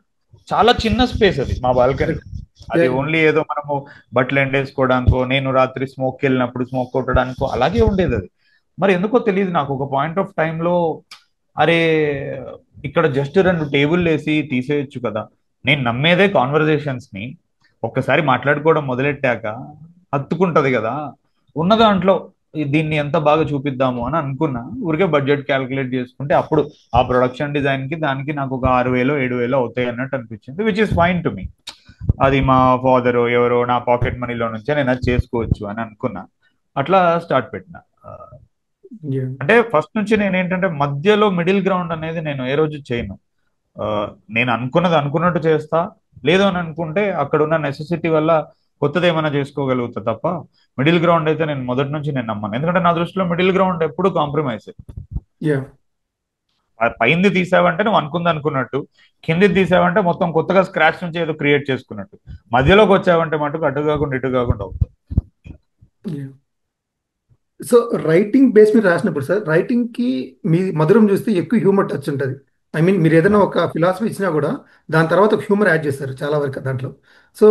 చాలా చిన్న స్పేస్ అది మా బాల్కనీ. అది ఓన్లీ ఏదో మనము బట్టలు ఎండేసుకోవడానికో, నేను రాత్రి స్మోక్ వెళ్ళినప్పుడు స్మోక్ కొట్టడానికో అలాగే ఉండేది అది. మరి ఎందుకో తెలియదు నాకు ఒక పాయింట్ ఆఫ్ టైంలో, అరే ఇక్కడ జస్ట్ రెండు టేబుల్ వేసి తీసేయొచ్చు కదా. నేను నమ్మేదే కాన్వర్జేషన్స్ ని ఒక్కసారి మాట్లాడుకోవడం మొదలెట్టాక హత్తుకుంటది కదా ఉన్న దాంట్లో. దీన్ని ఎంత బాగా చూపిద్దాము అని అనుకున్నా. ఊరికే బడ్జెట్ క్యాలిక్యులేట్ చేసుకుంటే అప్పుడు ఆ ప్రొడక్షన్ డిజైన్ కి దానికి నాకు ఒక 6,000 7,000 అవుతాయి అన్నట్టు అనిపించింది, which is fine to me. అది మా ఫాదర్ ఎవరో నా పాకెట్ మనీలో నుంచే నేను అది చేసుకోవచ్చు అని అనుకున్నా. అట్లా స్టార్ట్ పెట్టిన. అంటే ఫస్ట్ నుంచి నేను ఏంటంటే మధ్యలో మిడిల్ గ్రౌండ్ అనేది నేను ఏ రోజు చేయను. ఆ, నేను అనుకున్నది అనుకున్నట్టు చేస్తా, లేదు అని అనుకుంటే అక్కడ ఉన్న నెసెసిటీ వల్ల కొత్తది ఏమైనా చేసుకోగలుగుతా తప్ప మిడిల్ గ్రౌండ్ అయితే నేను మొదటి నుంచి నేను నమ్మను. ఎందుకంటే నా దృష్టిలో మిడిల్ గ్రౌండ్ ఎప్పుడు కాంప్రమైజ్. యా, పైంది తీసావంటే నువ్వు అనుకుంది అనుకున్నట్టు, కిందిది తీసావంటే మొత్తం కొత్తగా స్క్రాచ్ నుంచి ఏదో క్రియేట్ చేసుకున్నట్టు, మధ్యలోకి వచ్చావంటే మటుకు అటు కాకుండా ఇటు కాకుండా అవుతుంది. సో రైటింగ్ బేస్ మీద రాసినప్పుడు సార్, రైటింగ్ కి మీ మధురం చూస్తే ఎక్కువ హ్యూమర్ టచ్ ఉంటుంది. ఐ మీన్ మీరు ఏదైనా ఒక ఫిలాసఫీ ఇచ్చినా కూడా దాని తర్వాత ఒక హ్యూమర్ యాడ్ చేస్తారు చాలా వరకు దాంట్లో. సో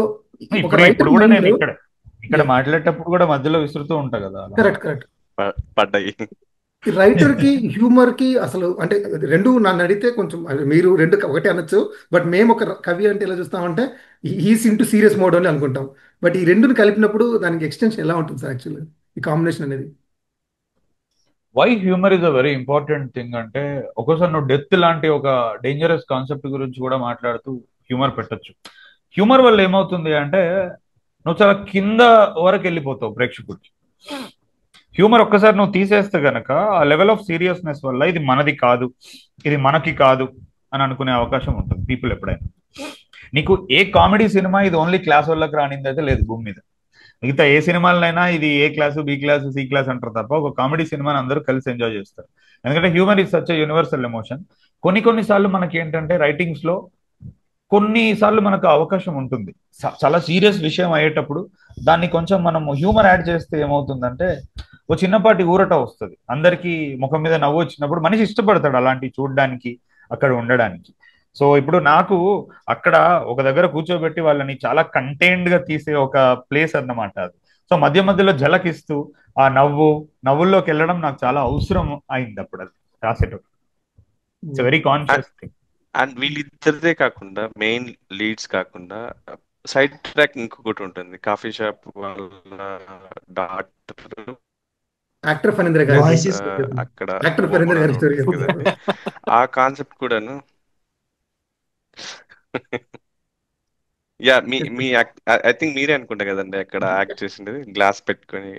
ఒక ఇప్పుడు రైటర్ కూడా మైండ్ నేను లో. ఇక్కడ మాట్లాడేటప్పుడు కూడా మధ్యలో విసురుతూ ఉంటా కదా అలా. Correct, correct. పడ్డాయి. ఈ రైటర్ కి హ్యూమర్ కి అసలు అంటే రెండు నన్ను అడిగితే కొంచెం మీరు రెండు ఒకటే అనొచ్చు. బట్ మేము ఒక కవి అంటే ఎలా చూస్తామంటే హీస్ ఇంటూ సీరియస్ మోడ్ అని అనుకుంటాం. బట్ ఈ రెండుని కలిపినప్పుడు దానికి ఎక్స్టెన్షన్ ఎలా ఉంటుంది సార్ యాక్చువల్గా ఈ కాంబినేషన్ అనేది? Why humour is a very important thing అంటే, ఒక్కోసారి నువ్వు డెత్ లాంటి ఒక డేంజరస్ కాన్సెప్ట్ గురించి కూడా మాట్లాడుతూ హ్యూమర్ పెట్టొచ్చు. హ్యూమర్ వల్ల ఏమవుతుంది అంటే నువ్వు చాలా కింద వరకు వెళ్ళిపోతావు ప్రేక్షకుడికి. హ్యూమర్ ఒక్కసారి నువ్వు తీసేస్తే గనక ఆ లెవెల్ ఆఫ్ సీరియస్నెస్ వల్ల ఇది మనది కాదు, ఇది మనకి కాదు అని అనుకునే అవకాశం ఉంటుంది పీపుల్ ఎప్పుడైనా. నీకు ఏ కామెడీ సినిమా ఇది ఓన్లీ క్లాస్ వాళ్ళకి రానింది అయితే లేదు భూమి మీద. మిగతా ఏ సినిమాలైనా ఇది A class, B class, C class అంటారు తప్ప ఒక కామెడీ సినిమాని అందరూ కలిసి ఎంజాయ్ చేస్తారు. ఎందుకంటే humour is such universal emotion. కొన్నిసార్లు మనకి ఏంటంటే రైటింగ్స్ లో కొన్నిసార్లు మనకు అవకాశం ఉంటుంది చాలా సీరియస్ విషయం అయ్యేటప్పుడు దాన్ని కొంచెం మనం హ్యూమర్ యాడ్ చేస్తే ఏమవుతుందంటే ఓ చిన్నపాటి ఊరట వస్తుంది, అందరికీ ముఖం మీద నవ్వు వచ్చినప్పుడు మనిషి ఇష్టపడతాడు అలాంటి చూడడానికి, అక్కడ ఉండడానికి. సో ఇప్పుడు నాకు అక్కడ ఒక దగ్గర కూర్చోబెట్టి వాళ్ళని చాలా కంటైన్డ్ గా తీసే ఒక ప్లేస్ అన్నమాట అది. సో మధ్య మధ్యలో ఝలకిస్తూ ఆ నవ్వుల్లోకి వెళ్ళడం నాకు చాలా అవసరం అయింది అప్పుడు అది రాసేటప్పుడు. It's very conscious thing. And వీళ్ళిద్దరిదే కాకుండా మెయిన్ లీడ్స్ కాకుండా సైడ్ ట్రాక్ ఇంకొకటి ఉంటుంది, కాఫీ షాప్ వాళ్ళ డాక్టర్ యాక్టర్ ఫణీంద్ర గారి వాయిస్ ఇస్ అక్కడ యాక్టర్ ఫణీంద్ర గారి స్టోరీ కదండి. ఆ కాన్సెప్ట్ కూడాను యా మీ మీ ఐ థింక్ మీరే అనుకుంటా కదండి అక్కడ యాక్ట్ చేసిండేది గ్లాస్ పెట్టుకొని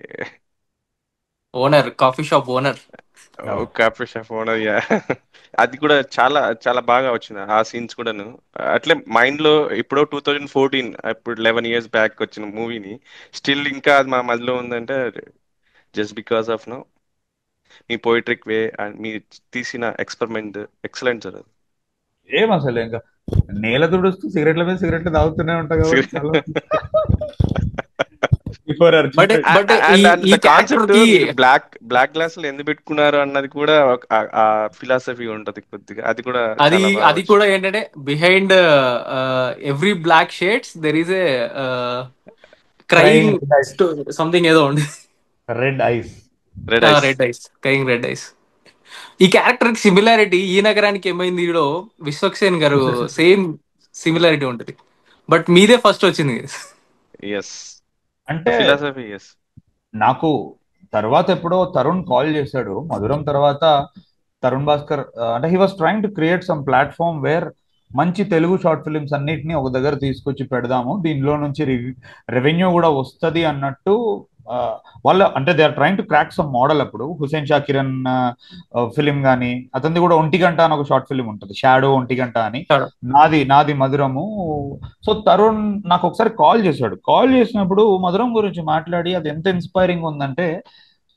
owner, coffee shop owner. Coffee shop owner. Yeah అది కూడా చాలా చాలా బాగా వచ్చింది ఆ సీన్స్ కూడాను. అట్లే మైండ్ లో ఎప్పుడో 2014 ఇప్పుడు 11 years బ్యాక్ వచ్చిన మూవీని స్టిల్ ఇంకా అది మా మధ్యలో ఉందంటే జస్ట్ బికాస్ ఆఫ్ నో మీ పోయిట్రిక్ వే అండ్ మీ తీసిన ఎక్స్పెరిమెంట్ ఎక్సలెంట్ సార్. ఏం అసలు ఇంకా నేల తుడుస్తూ సిగరెట్ల మీద సిగరెట్లు తాగుతూనే ఉంటా కాబట్టి చాలా బిఫోర్ బట్ అర్జున్ బట్ ఈ అండ్ ఈ ద క్యారెక్టర్ కాన్సెప్ట్ కి మీరు బ్లాక్ గ్లాసులు ఎందుకు పెట్టుకున్నారు అన్నది కూడా ఆ ఫిలాసఫీ ఉంటది కొద్దిగా, అది కూడా అది చాలా బాగా అది వచ్చింది. కూడా ఏంటంటే behind every black shades there is a crying crime something ఏదో ఉంది. Red eyes. Red eyes. Red eyes, crying red eyes. ఈ క్యారెక్టర్ కి సిమిలారిటీ ఈ నగరానికి ఏమైంది ఈడో విశ్వక్సేన్ గారు సేమ్ సిమిలారిటీ ఉంటది. బట్ మీదే ఫస్ట్ వచ్చింది. ఎస్, అంటే ఫిలాసఫీ ఎస్. నాకు తర్వాత ఎప్పుడో తరుణ్ కాల్ చేశాడు మధురం తర్వాత. తరుణ్ భాస్కర్ అంటే he was trying to create some platform where మంచి తెలుగు షార్ట్ ఫిల్మ్స్ అన్నిటిని ఒక దగ్గర తీసుకొచ్చి పెడదాము, దీనిలో నుంచి రెవెన్యూ కూడా వస్తుంది అన్నట్టు. వాళ్ళు అంటే they are trying to crack some model. అప్పుడు హుసేన్ షాకిరన్ ఫిలిం కానీ, అతనిది కూడా ఒంటి గంట అని ఒక షార్ట్ ఫిలిం ఉంటుంది, షాడో ఒంటి గంట అని, నాది నాది మధురము. సో తరుణ్ నాకు ఒకసారి కాల్ చేశాడు. కాల్ చేసినప్పుడు మధురం గురించి మాట్లాడి అది ఎంత ఇన్స్పైరింగ్ ఉందంటే,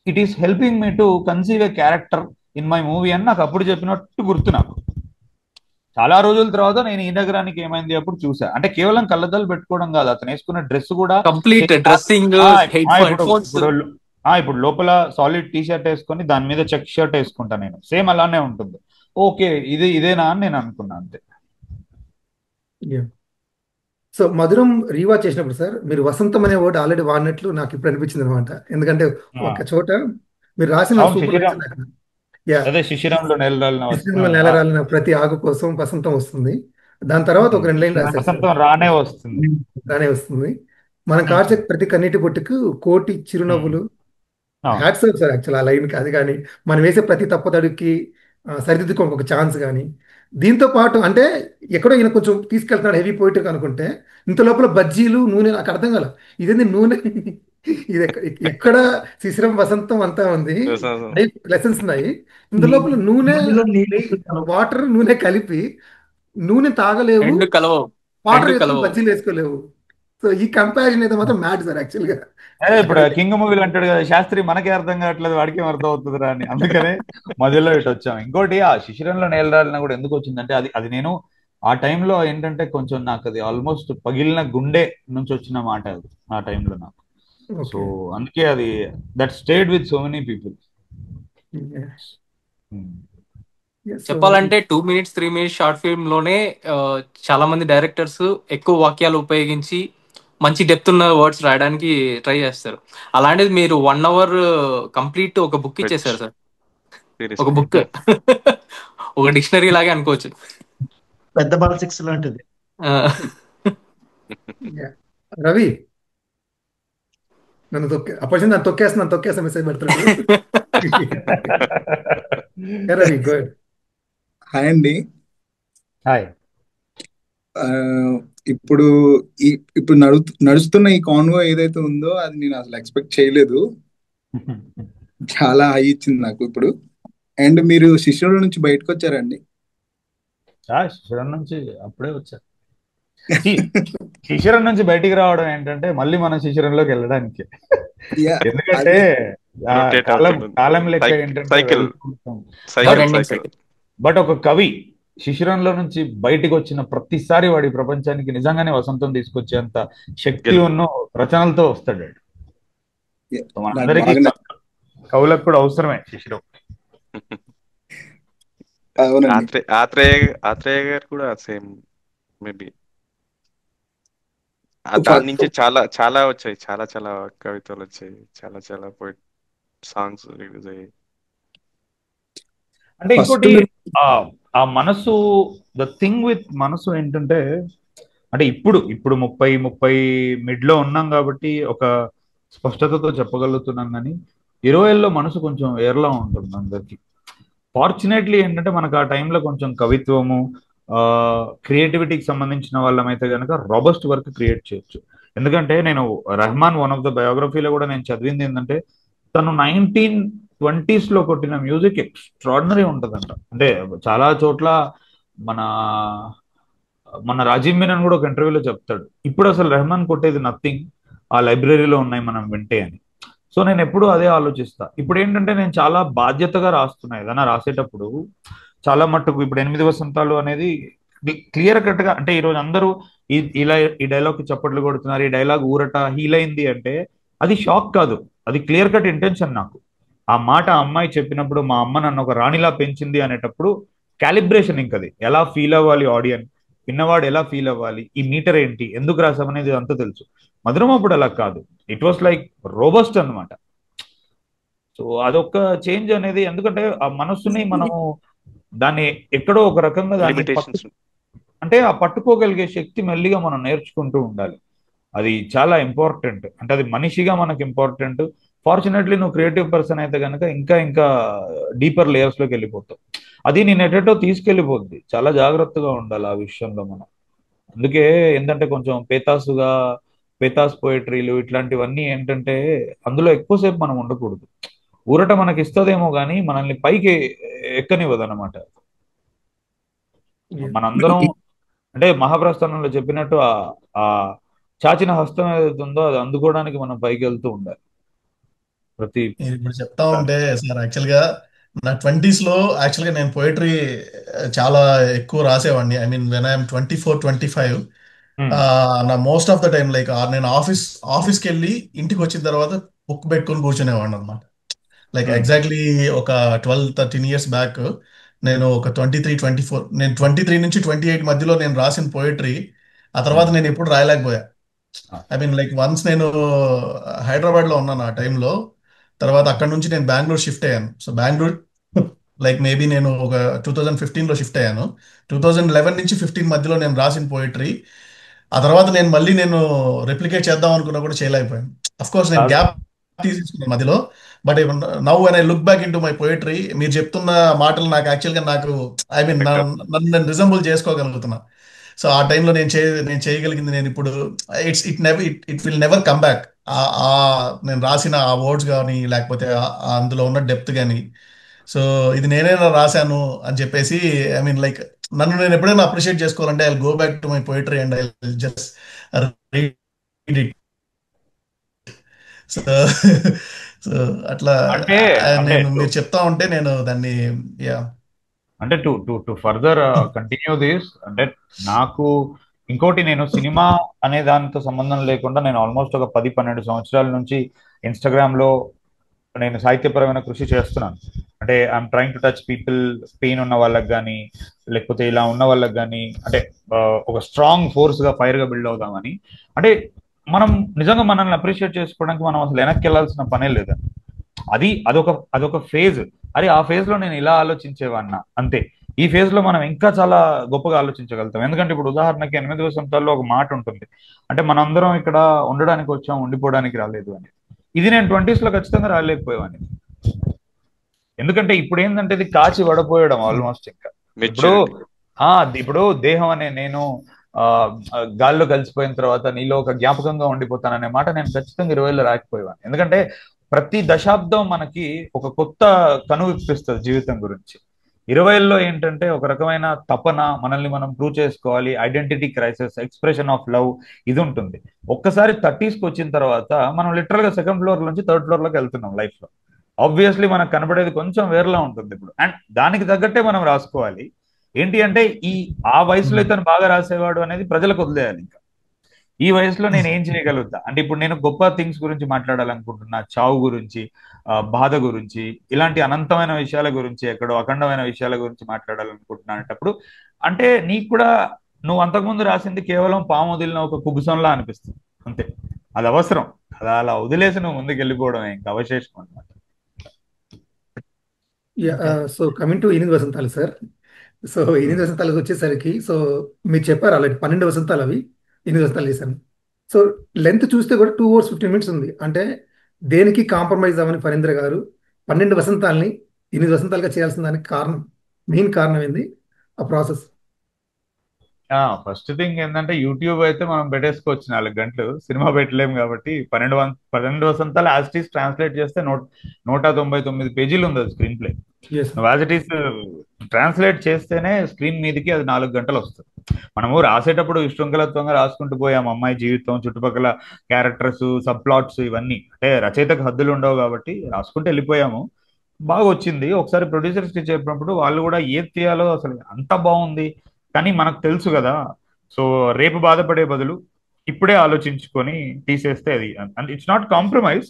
it is helping me to conceive A character in my movie అని నాకు అప్పుడు చెప్పినట్టు గుర్తు. నాకు చాలా రోజుల తర్వాత నేను ఈ నగరానికి ఏమైంది అప్పుడు చూసా. అంటే కేవలం కళ్ళద్దాలు పెట్టుకోవడం కాదు, అతను వేసుకున్న డ్రెస్ కూడా కంప్లీట్ డ్రెస్సింగ్, ఇప్పుడు లోపల సాలిడ్ టీ షర్ట్ వేసుకొని దాని మీద చెక్ షర్ట్ వేసుకుంటా నేను, సేమ్ అలానే ఉంటుంది. ఓకే ఇదేనా అని నేను అనుకున్నా అంతే. సో మధురం రీవాచ్ చేసినప్పుడు సార్ మీరు వసంతం అనే వర్డ్ ఆల్రెడీ వాడినట్లు నాకు ఇప్పుడు అనిపించింది అనమాట. ఎందుకంటే ఒక చోట మీరు రాసిన సూపర్ అదే శిశిరంలో నెల రాలిన ప్రతి ఆకు కోసం వసంతం వస్తుంది. దాని తర్వాత ఒక 2 లైన్లు రాశారు, వసంతం రానే వస్తుంది. మనం కార్చే ప్రతి కన్నీటి బొట్టుకు కోటి చిరునవ్వులు. హ్యాట్స్ ఆఫ్ సార్ యాక్చువల్ ఆ లైన్కి. అది కానీ మనం వేసే ప్రతి తప్పతడుకి సరిదిద్దుకోవడానికి ఒక ఛాన్స్ కానీ. దీంతో పాటు అంటే ఎక్కడో ఈయన కొంచెం తీసుకెళ్తున్నాడు హెవీ పోయిటరీ అనుకుంటే, ఇంత లోపల బజ్జీలు నూనె నాకు అర్థం కాల. ఇదేంది నూనె, ఇది ఎక్కడ శిశిరం వసంతం అంతా ఉంది, లెసన్స్ ఉన్నాయి. ఇంత లోపల నూనె వాటర్ నూనె కలిపి నూనె తాగలేవు, వాటర్ వేసుకుని బజ్జీలు వేసుకోలేవు. సో ఈ కంపారిజన్ అయితే మాత్రం మ్యాడ్ సార్ యాక్చువల్గా. ఇప్పుడు కింగ్ మూవీలు అంటాడు కదా శాస్త్రి, మనకే అర్థం కావట్లేదు వాడికి అర్థం అవుతుందిరా అని, అందుకనే మధ్యలో ఇటు వచ్చాం. ఇంకోటి ఆ శిశిరంలో నేలరాలిన కూడా ఎందుకు వచ్చిందంటే, అది నేను ఆ టైంలో ఏంటంటే కొంచెం నాకు అది ఆల్మోస్ట్ పగిలిన గుండె నుంచి వచ్చిన మాట అది ఆ టైంలో నాకు. సో అందుకే అది that stayed with so many people. చెప్పాలంటే 2 minutes 3 minutes షార్ట్ ఫిల్మ్ లోనే చాలా మంది డైరెక్టర్స్ ఎక్కువ వాక్యాలు ఉపయోగించి మంచి డెప్త్ ఉన్న వర్డ్స్ రాయడానికి ట్రై చేస్తారు. అలాంటిది మీరు 1 hour కంప్లీట్ ఒక బుక్ ఇచ్చేసారు సార్. ఒక బుక్ ఒక డిక్షనరీ లాగే అనుకోవచ్చు. పెద్ద బాల్ 6 లాంటిది. రవి నన్ను తొక్కేస్తా మెసేజ్ పెడతాడు. రవి గుడ్. హాయ్ అండి. హాయ్. ఇప్పుడు నడుస్తున్న ఈ కాన్వో ఏదైతే ఉందో అది నేను అసలు ఎక్స్పెక్ట్ చేయలేదు. చాలా హై ఇచ్చింది నాకు ఇప్పుడు. అండ్ మీరు శిశువుల నుంచి బయటకు వచ్చారండి? శిశిరం నుంచి అప్పుడే వచ్చా. శిశిరం నుంచి బయటికి రావడం ఏంటంటే మళ్ళీ మనం శిశిరంలోకి వెళ్ళడానికి. ఎందుకంటే కాలం లెక్క ఏంటంటే, బట్ ఒక కవి శిశిరంలో నుంచి బయటికి వచ్చిన ప్రతిసారి వాడి ప్రపంచానికి నిజంగానే వసంతం తీసుకొచ్చేంత శక్తి ఉన్న రచనలతో వస్తాడు. మనందరికీ కవులకు కూడా అవసరమే శిశిరం. ఆత్రేయ గారు కూడా సేమ్ మేబీ. దాని నుంచి చాలా చాలా వచ్చాయి, చాలా చాలా కవితలు వచ్చాయి, చాలా చాలా పోయిట్ సాంగ్స్ రిలీజ్ అయ్యాయి. అంటే ఇంకోటి ఆ మనసు, ద థింగ్ విత్ మనసు ఏంటంటే, అంటే ఇప్పుడు 30 మిడ్ లో ఉన్నాం కాబట్టి ఒక స్పష్టతతో చెప్పగలుగుతున్నాం. కానీ 20లో మనసు కొంచెం వేర్లా ఉంటుంది అందరికి. ఫార్చునేట్లీ ఏంటంటే మనకు ఆ టైంలో కొంచెం కవిత్వము, క్రియేటివిటీకి సంబంధించిన వాళ్ళమైతే కనుక రాబస్ట్ వర్క్ క్రియేట్ చేయొచ్చు. ఎందుకంటే నేను రెహమాన్ వన్ ఆఫ్ ద బయోగ్రఫీలో కూడా నేను చదివింది ఏంటంటే, తను 1920s లో కొట్టిన మ్యూజిక్ ఎక్స్ట్రాడినరీ ఉంటుందంట. అంటే చాలా చోట్ల మన రాజీవ్ మీనన్ కూడా ఒక ఇంటర్వ్యూలో చెప్తాడు, ఇప్పుడు అసలు రెహమాన్ కొట్టేది నథింగ్, ఆ లైబ్రరీలో ఉన్నాయి మనం వింటే అని. సో నేను ఎప్పుడు అదే ఆలోచిస్తా. ఇప్పుడు ఏంటంటే నేను చాలా బాధ్యతగా రాస్తున్నా. ఏదైనా రాసేటప్పుడు చాలా మట్టుకు ఇప్పుడు 8 వసంతాలు అనేది క్లియర్ కట్ గా అంటే ఈ రోజు అందరూ ఇలా ఈ డైలాగ్ కి చప్పట్లు కొడుతున్నారు, ఈ డైలాగ్ ఊరట హీల్ అయింది అంటే అది షాక్ కాదు, అది క్లియర్ కట్ ఇంటెన్షన్. నాకు ఆ మాట ఆ అమ్మాయి చెప్పినప్పుడు, మా అమ్మ నన్ను ఒక రాణిలా పెంచింది అనేటప్పుడు క్యాలిబ్రేషన్ ఇంకది ఎలా ఫీల్ అవ్వాలి ఆడియన్స్, విన్నవాడు ఎలా ఫీల్ అవ్వాలి, ఈ మీటర్ ఏంటి, ఎందుకు రాసామనేది అంతా తెలుసు. మధురం అప్పుడు అలా కాదు, ఇట్ వాస్ లైక్ రోబస్ట్ అన్నమాట. సో అదొక చేంజ్ అనేది, ఎందుకంటే ఆ మనస్సుని మనము దాన్ని ఎక్కడో ఒక రకంగా దాన్ని లిమిటేషన్స్. అంటే ఆ పట్టుకోగలిగే శక్తి మెల్లిగా మనం నేర్చుకుంటూ ఉండాలి. అది చాలా ఇంపార్టెంట్, అంటే అది మనిషిగా మనకు ఇంపార్టెంట్. ఫార్చునేట్లీ నువ్వు క్రియేటివ్ పర్సన్ అయితే కనుక ఇంకా ఇంకా డీపర్ లేయర్స్ లోకి వెళ్ళిపోతావు. అది నేను ఎటో తీసుకెళ్ళిపోద్ది, చాలా జాగ్రత్తగా ఉండాలి ఆ విషయంలో మనం. అందుకే ఏంటంటే కొంచెం పేతాస్ పోయిటరీలు ఇట్లాంటివన్నీ ఏంటంటే అందులో ఎక్కువసేపు మనం ఉండకూడదు. ఊరట మనకి ఇస్తుందేమో కానీ మనల్ని పైకి ఎక్కనివ్వదు అనమాట. మనందరం అంటే మహాప్రస్థానంలో చెప్పినట్టు ఆ ఆ చాచిన హస్తం ఏదైతే ఉందో అది అందుకోవడానికి మనం పైకి వెళ్తూ ఉండాలి ప్రతి మీరు ఇప్పుడు చెప్తా ఉంటే సార్, యాక్చువల్గా నా 20s లో యాక్చువల్గా నేను పోయిటరీ చాలా ఎక్కువ రాసేవాడిని. ఐ మీన్ వెన్ ఐఎమ్ 24, 25, నా most of the time like నేను ఆఫీస్కి వెళ్ళి ఇంటికి వచ్చిన తర్వాత బుక్ పెట్టుకొని కూర్చునేవాడిని అనమాట. లైక్ ఎగ్జాక్ట్లీ ఒక 12, 13 years బ్యాక్ నేను ఒక 23, 24, నేను 23 నుంచి 28 మధ్యలో నేను రాసిన పోయిటరీ ఆ తర్వాత నేను ఎప్పుడు రాయలేకపోయా. ఐ మీన్ లైక్ వన్స్ నేను హైదరాబాద్లో ఉన్నాను ఆ టైంలో. తర్వాత అక్కడ నుంచి నేను బెంగళూరు షిఫ్ట్ అయ్యాను. సో బెంగళూరు లైక్ మేబీ నేను ఒక 2015లో షిఫ్ట్ అయ్యాను. 2011 నుంచి 15 మధ్యలో నేను రాసిన పోయిటరీ ఆ తర్వాత నేను రెప్లికేట్ చేద్దాం అనుకున్నా కూడా చేయలేకపోయాను. అఫ్ కోర్స్ నేను గ్యాప్ తీసేసుకున్నాను మధ్యలో. But now when I look back in to my poetry, మీరు చెప్తున్న మాటలు నాకు యాక్చువల్గా నాకు ఐ మీన్ నన్ను నేను రిజంబుల్ చేసుకోగలుగుతున్నా. సో ఆ టైంలో నేను చేయగలిగింది నేను ఇప్పుడు it will never come back. నేను రాసిన ఆ వర్డ్స్ కానీ లేకపోతే అందులో ఉన్న డెప్త్ కానీ. సో ఇది నేనైనా రాశాను అని చెప్పేసి ఐ మీన్ లైక్ నన్ను నేను ఎప్పుడైనా అప్రిషియేట్ చేసుకోవాలంటే I go back to my poetry and I just read it. So so అట్లా అంటే నేను మీరు చెప్తా ఉంటే నేను దాన్ని యా అంటే to to to further continue this అంటే నాకు ఇంకోటి, నేను సినిమా అనే దానితో సంబంధం లేకుండా నేను ఆల్మోస్ట్ ఒక 10-12 సంవత్సరాల నుంచి ఇన్స్టాగ్రామ్ లో నేను సాహిత్యపరమైన కృషి చేస్తున్నాను. అంటే I'm trying to touch people, pain ఉన్న వాళ్ళకి కానీ లేకపోతే ఇలా ఉన్న వాళ్ళకి కానీ, అంటే ఒక స్ట్రాంగ్ ఫోర్స్ గా ఫైర్ గా బిల్డ్ అవుదామని. అంటే మనం నిజంగా మనల్ని అప్రిషియేట్ చేసుకోవడానికి మనం అసలు వెనక్కి వెళ్ళాల్సిన పనే లేదు. అదొక ఫేజ్. అరే ఆ ఫేజ్ లో నేను ఇలా ఆలోచించేవాడినా అంతే, ఈ ఫేజ్ లో మనం ఇంకా చాలా గొప్పగా ఆలోచించగలుగుతాం. ఎందుకంటే ఇప్పుడు ఉదాహరణకి 8 వసంతాల్లో ఒక మాట ఉంటుంది, అంటే మనందరం ఇక్కడ ఉండడానికి వచ్చాం, ఉండిపోవడానికి రాలేదు అని. ఇది నేను 20s లో ఖచ్చితంగా రాలేకపోయేవాడిని. ఎందుకంటే ఇప్పుడు ఏంటంటే ఇది కాచి వడపోయడం ఆల్మోస్ట్. ఇంకా ఇప్పుడు దేహం అనే నేను గాల్లో కలిసిపోయిన తర్వాత నీలో ఒక జ్ఞాపకంగా ఉండిపోతాననే మాట నేను ఖచ్చితంగా 20లో రాకపోయేవాడిని. ఎందుకంటే ప్రతి దశాబ్దం మనకి ఒక కొత్త కనువు ఇప్పిస్తుంది జీవితం గురించి. 20లో ఏంటంటే ఒక రకమైన తపన, మనల్ని మనం ప్రూవ్ చేసుకోవాలి, identity crisis, expression of love, ఇది ఉంటుంది. ఒక్కసారి 30sకి వచ్చిన తర్వాత మనం లిటరల్ గా సెకండ్ ఫ్లోర్ నుంచి థర్డ్ ఫ్లోర్ లోకి వెళ్తున్నాం లైఫ్ లో. ఆబ్వియస్లీ మనకు కనబడేది కొంచెం వేరేలా ఉంటుంది ఇప్పుడు, అండ్ దానికి తగ్గట్టే మనం రాసుకోవాలి. ఏంటి అంటే ఆ వయసులో ఇతను బాగా రాసేవాడు అనేది ప్రజలకు వదిలేయాలి. ఇంకా ఈ వయసులో నేను ఏం చేయగలుగుతా అంటే, ఇప్పుడు నేను గొప్ప థింగ్స్ గురించి మాట్లాడాలనుకుంటున్నా, చావు గురించి, బాధ గురించి, ఇలాంటి అనంతమైన విషయాల గురించి, ఎక్కడో అఖండమైన విషయాల గురించి మాట్లాడాలనుకుంటున్నా అనేటప్పుడు, అంటే నీకు కూడా నువ్వు అంతకుముందు రాసింది కేవలం పాము వదిలిన ఒక కుబుసంలా అనిపిస్తుంది అంతే. అది అవసరం, అది అలా వదిలేసి నువ్వు ముందుకు వెళ్ళిపోవడమే ఇంకా అవశేషం అనమాట. So coming to 8 Vasanthalu sir. So 8 వసంతాలకు వచ్చేసరికి, సో మీరు చెప్పారు అలాంటి 12 వసంతాలు, అవి 8 వసంతాలు చేశాను. సో లెంత్ చూస్తే కూడా 2 hours 15 minutes ఉంది. అంటే దేనికి కాంప్రమైజ్ అవ్వని ఫణీంద్ర గారు 12 వసంతాలని 8 వసంతాలుగా చేయాల్సిన దానికి మెయిన్ కారణం ఏంది ఆ ప్రాసెస్? ఫస్ట్ థింగ్ ఏంటంటే యూట్యూబ్ అయితే మనం పెట్టేసుకోవచ్చు 4 గంటలు, సినిమా పెట్టలేము కాబట్టి 12 వసంతాలు యాజ్ ఇట్ ఈస్ ట్రాన్స్లేట్ చేస్తే 199 పేజీలు ఉంది అది స్క్రీన్ ప్లే. నువ్వు యాజ్ ఇట్ ఈస్ ట్రాన్స్లేట్ చేస్తేనే స్క్రీన్ మీదకి అది 4 గంటలు వస్తుంది. మనము రాసేటప్పుడు విశృంఖలత్వంగా రాసుకుంటూ పోయాం, అమ్మాయి జీవితం, చుట్టుపక్కల క్యారెక్టర్స్, సబ్ ప్లాట్స్, ఇవన్నీ. అంటే రచయితకు హద్దులు ఉండవు కాబట్టి రాసుకుంటూ వెళ్ళిపోయాము, బాగా వచ్చింది. ఒకసారి ప్రొడ్యూసర్స్కి చెప్పినప్పుడు వాళ్ళు కూడా ఏది తీయాలో అసలు అంత బాగుంది, కానీ మనకు తెలుసు కదా. సో రేపు బాధపడే బదులు ఇప్పుడే ఆలోచించుకొని తీసేస్తే అది, and it's not compromise,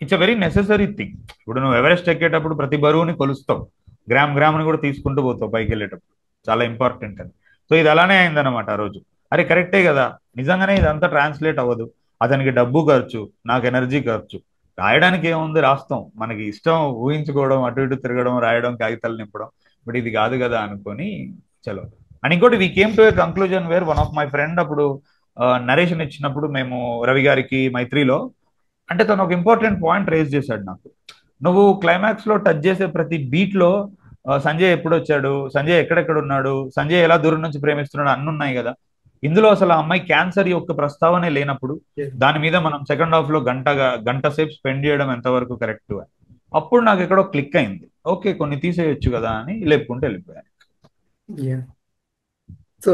it's a very necessary thing. ఇప్పుడు నువ్వు ఎవరెస్ట్ ఎక్కేటప్పుడు ప్రతి బరువుని కొలుస్తావు, గ్రామ్ని కూడా తీసుకుంటూ పోతావు పైకి వెళ్ళేటప్పుడు, చాలా ఇంపార్టెంట్ అది. సో ఇది అలానే అయిందన్నమాట ఆ రోజు. అరే కరెక్టే కదా, నిజంగానే ఇదంతా ట్రాన్స్లేట్ అవ్వదు, అతనికి డబ్బు ఖర్చు, నాకు ఎనర్జీ ఖర్చు. రాయడానికి ఏముంది, రాస్తాం, మనకి ఇష్టం ఊహించుకోవడం, అటు ఇటు తిరగడం, రాయడం, కాగితాలు నింపడం. బట్ ఇది కాదు కదా అనుకొని చలో. అండ్ ఇంకోటి, we came to a conclusion where one of my friend అప్పుడు నరేషన్ ఇచ్చినప్పుడు మేము రవి గారికి మైత్రిలో, అంటే తను ఒక ఇంపార్టెంట్ పాయింట్ రేజ్ చేశాడు నాకు. నువ్వు క్లైమాక్స్ లో టచ్ చేసే ప్రతి బీట్ లో సంజయ్ ఎప్పుడు వచ్చాడు, సంజయ్ ఎక్కడెక్కడ ఉన్నాడు, సంజయ్ ఎలా దూరం నుంచి ప్రేమిస్తున్నాడు అన్ని ఉన్నాయి కదా. ఇందులో అసలు ఆ అమ్మాయి క్యాన్సర్ యొక్క ప్రస్తావనే లేనప్పుడు దాని మీద మనం సెకండ్ హాఫ్ లో గంట సేపు స్పెండ్ చేయడం ఎంతవరకు కరెక్ట్ అని అప్పుడు నాకు ఎక్కడో క్లిక్ అయింది. ఓకే, కొన్ని తీసేయొచ్చు కదా అని లేపుకుంటూ వెళ్ళిపోయాను. సో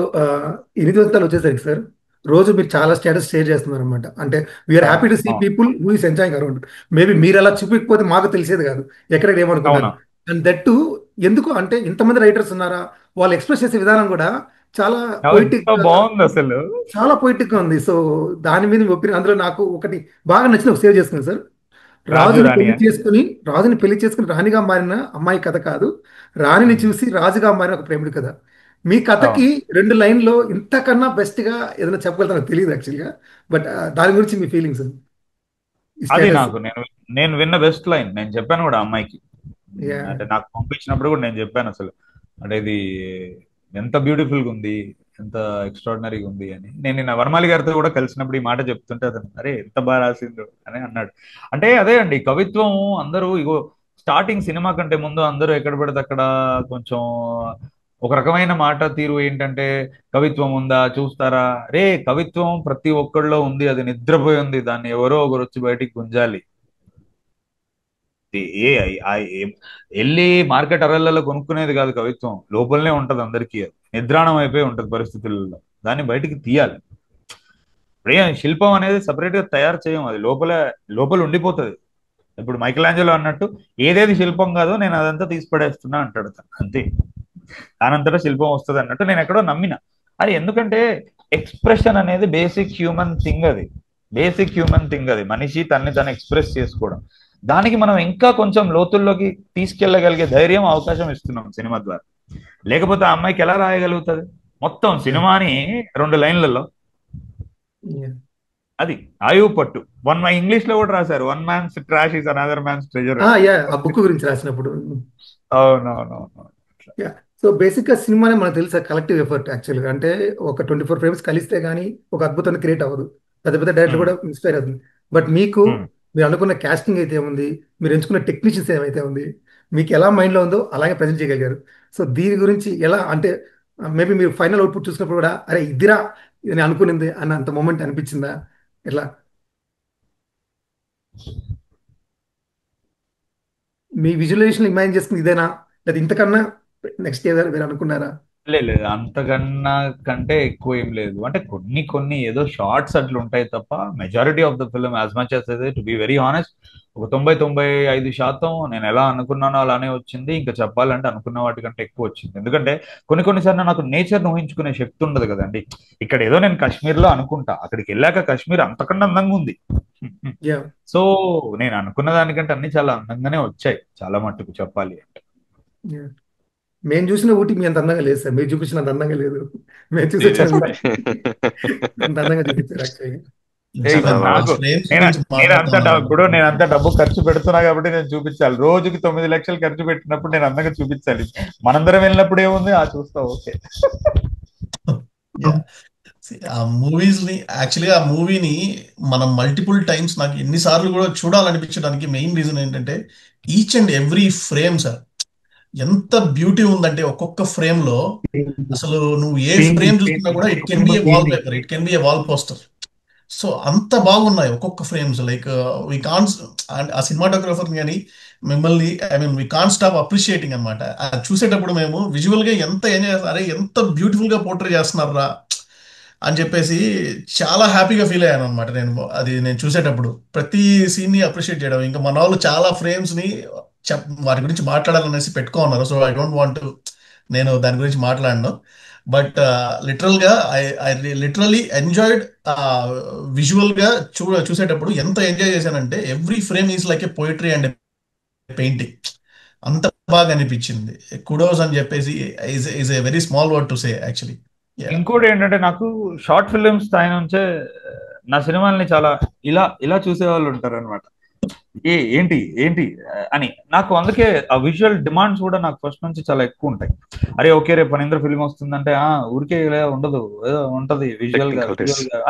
ఎన్ని దోస్తాలు వచ్చేసరికి సార్, రోజు మీరు చాలా స్టేటస్ షేర్ చేస్తున్నారు అనమాట. అంటే we are happy to see people who is enjoying around. Maybe మీరు అలా చూపించకపోతే మాకు తెలిసేది కాదు ఎక్కడెక్కడ ఏమనుకున్నారు. అండ్ దట్ టు ఎందుకు అంటే ఇంతమంది రైటర్స్ ఉన్నారా, వాళ్ళు ఎక్స్ప్రెస్ చేసే విధానం కూడా చాలా పొయిటిక్, బాగుంది, అసలు చాలా పొయిటిక్ గా ఉంది. సో దాని మీద మీ ఒపీనియన్, అందులో నాకు ఒకటి బాగా నచ్చిన ఒక సేవ్ చేసుకున్నాను సార్. రాజుని పెళ్లి చేసుకుని రాణిగా మారిన అమ్మాయి కథ కాదు, రాణిని చూసి రాజుగా మారిన ఒక ప్రేమిడి కథ. మీ కథకి 2 లైన్లో ఇంతకన్నా బెస్ట్ గా ఏదైనా చెప్పగలుగుతానో తెలియదు యాక్చువల్గా. బట్ దాని గురించి మీ ఫీలింగ్స్. అది నాకు నేను విన్న బెస్ట్ లైన్. నేను చెప్పాను కూడా అమ్మాయికి, అంటే నాకు పంపించినప్పుడు కూడా నేను చెప్పాను అసలు, అంటే ఇది ఎంత బ్యూటిఫుల్ గా ఉంది, ఎంత ఎక్స్ట్రాడినరీగా ఉంది అని. నేను నిన్న వర్మాలి గారితో కూడా కలిసినప్పుడు ఈ మాట చెప్తుంటే అతను అరే ఎంత బాగా రాసిందో అని అన్నాడు. అంటే అదే అండి కవిత్వం. అందరూ ఇగో స్టార్టింగ్ సినిమా కంటే ముందు అందరూ ఎక్కడ పడితే అక్కడ కొంచెం ఒక రకమైన మాట తీరు ఏంటంటే, కవిత్వం ఉందా చూస్తారా, రే కవిత్వం ప్రతి ఒక్కళ్ళలో ఉంది, అది నిద్రపోయి ఉంది, దాన్ని ఎవరో ఒకరు వచ్చి బయటికి గుంజాలి. వెళ్ళి మార్కెట్ అరలలో కొనుక్కునేది కాదు కవిత్వం, లోపలనే ఉంటది అందరికీ, నిద్రాణం అయిపోయి ఉంటది పరిస్థితులలో, దాన్ని బయటికి తీయాలి. శిల్పం అనేది సపరేట్ గా తయారు చేయం, అది లోపల ఉండిపోతుంది. ఇప్పుడు మైకల్ ఆంజలో అన్నట్టు ఏదేది శిల్పం కాదో నేను అదంతా తీసి పడేస్తున్నా అంటాడు అంతే, దానంతటా శిల్పం వస్తుంది అన్నట్టు నేను ఎక్కడో నమ్మిన. అది ఎందుకంటే ఎక్స్ప్రెషన్ అనేది బేసిక్ హ్యూమన్ థింగ్, అది మనిషి తను ఎక్స్ప్రెస్ చేసుకోవడం. దానికి మనం ఇంకా కొంచెం లోతుల్లోకి తీసుకెళ్లగలిగే ధైర్యం, అవకాశం ఇస్తున్నాం సినిమా ద్వారా. లేకపోతే ఆ అమ్మాయికి ఎలా రాయగలుగుతుంది మొత్తం సినిమాని 2 లైన్లలో? అది ఆయువు పట్టు. ఇంగ్లీష్ లో కూడా రాశారు, one man's trash is another man's treasure. ఆ బుక్ గురించి రాసినప్పుడు. అవునవునవును. సో బేసిక్గా సినిమానే మనకు తెలుసా కలెక్టివ్ ఎఫర్ట్ యాక్చువల్గా. అంటే ఒక 24 ఫ్రేమ్స్ కలిస్తే కానీ ఒక అద్భుతాన్ని క్రియేట్ అవ్వదు, పెద్ద పెద్ద డైరెక్టర్ కూడా ఇన్స్పైర్ అవుతుంది. బట్ మీరు అనుకున్న క్యాస్టింగ్ అయితే ఉంది, మీరు ఎంచుకున్న టెక్నీషియన్స్ ఏమైతే ఉంది, మీకు ఎలా మైండ్లో ఉందో అలాగే ప్రజెంట్ చేయగలిగారు. సో దీని గురించి ఎలా అంటే మేబీ మీరు ఫైనల్ అవుట్పుట్ చూసినప్పుడు కూడా అరే ఇదిరా ఇది అనుకునింది అన్న అంత మూమెంట్ అనిపించిందా ఎట్లా? మీ విజువలైజేషన్ ఇమాజిన్ చేసుకుని ఇదేనా, లేదా ఇంతకన్నా నెక్స్ట్ ఏదైనా మీరు అనుకున్నారా? లేదు, అంతకన్నా కంటే ఎక్కువ ఏం లేదు. అంటే కొన్ని ఏదో షార్ట్స్ అట్లా ఉంటాయి తప్ప majority of the film as much as to be very honest ఒక 90-95% నేను ఎలా అనుకున్నానో అలానే వచ్చింది. ఇంకా చెప్పాలంటే అనుకున్న వాటికంటే ఎక్కువ వచ్చింది. ఎందుకంటే కొన్నిసార్లు నాకు నేచర్ని ఊహించుకునే శక్తి ఉండదు కదండి. ఇక్కడ ఏదో నేను కాశ్మీర్లో అనుకుంటా, అక్కడికి వెళ్ళాక కాశ్మీర్ అంతకన్నా అందంగా ఉంది. సో నేను అనుకున్న దానికంటే అన్ని చాలా అందంగానే వచ్చాయి, చాలా మట్టుకు చెప్పాలి అంటే. మేము చూసిన ఊటీ మీ అంత అందంగా లేదు సార్, మీరు చూపించినంత అందంగా లేదు. మేము చూసి అంత అందంగా చూపించారు యాక్చువల్లీ. నేను అంత డబ్బు ఖర్చు పెడుతున్నా కాబట్టి నేను చూపించాలి. రోజుకి 9 లక్షలు ఖర్చు పెట్టినప్పుడు నేను అందంగా చూపించాలి. మనందరం వెళ్ళినప్పుడు ఏముంది చూస్తా ఓకే. ఆ మూవీస్ ని యాక్చువల్గా ఆ మూవీని మనం మల్టిపుల్ టైమ్స్ నాకు ఎన్నిసార్లు కూడా చూడాలనిపించడానికి మెయిన్ రీజన్ ఏంటంటే each and every frame sir ఎంత బ్యూటీ ఉందంటే ఒక్కొక్క ఫ్రేమ్ లో అసలు నువ్వు ఏ ఫ్రేమ్ చూస్తున్నా కూడా it can be A wall paper, it can be A wall poster. So అంత బాగున్నాయి ఒక్కొక్క ఫ్రేమ్స్. లైక్ వీ కాన్స్ ఆ సినిమాటోగ్రఫర్ కానీ మిమ్మల్ని వీ కాన్ స్టాప్ అప్రిషియేటింగ్ అనమాట. అది చూసేటప్పుడు మేము విజువల్ గా ఎంత ఎంజాయ్ చేస్తాం, అరే ఎంత బ్యూటిఫుల్ గా పోర్ట్రే చేస్తున్నారా అని చెప్పేసి చాలా హ్యాపీగా ఫీల్ అయ్యాను అనమాట. నేను చూసేటప్పుడు ప్రతి సీన్ ని అప్రిషియేట్ చేయడం. ఇంకా మన వాళ్ళు చాలా ఫ్రేమ్స్ ని వాటి గురించి మాట్లాడాలనేసి పెట్టుకున్నారు. సో ఐ డోంట్ వాంట్ నేను దాని గురించి మాట్లాడను. బట్ లిటరల్ గా ఐ లిటరలీ ఎంజాయిడ్ విజువల్ గా చూసేటప్పుడు ఎంత ఎంజాయ్ చేశానంటే every frame is like A poetry and painting. అంత బాగా అనిపించింది. కుడోస్ అని చెప్పేసి is a very small word to say actually. ఇంకోటి ఏంటంటే నాకు షార్ట్ ఫిలిమ్స్ స్థాయి నుంచే నా సినిమాల్ని చాలా ఇలా ఇలా చూసే వాళ్ళు ఉంటారు అనమాట. ఏంటి ఏంటి అని నాకు అందుకే ఆ విజువల్ డిమాండ్స్ కూడా నాకు ఫస్ట్ నుంచి చాలా ఎక్కువ ఉంటాయి. అరే ఓకే రేపు పనింద్ర ఫిల్మ్ వస్తుందంటే ఊరికే ఇలా ఉండదు, ఏదో ఉంటది విజువల్ గా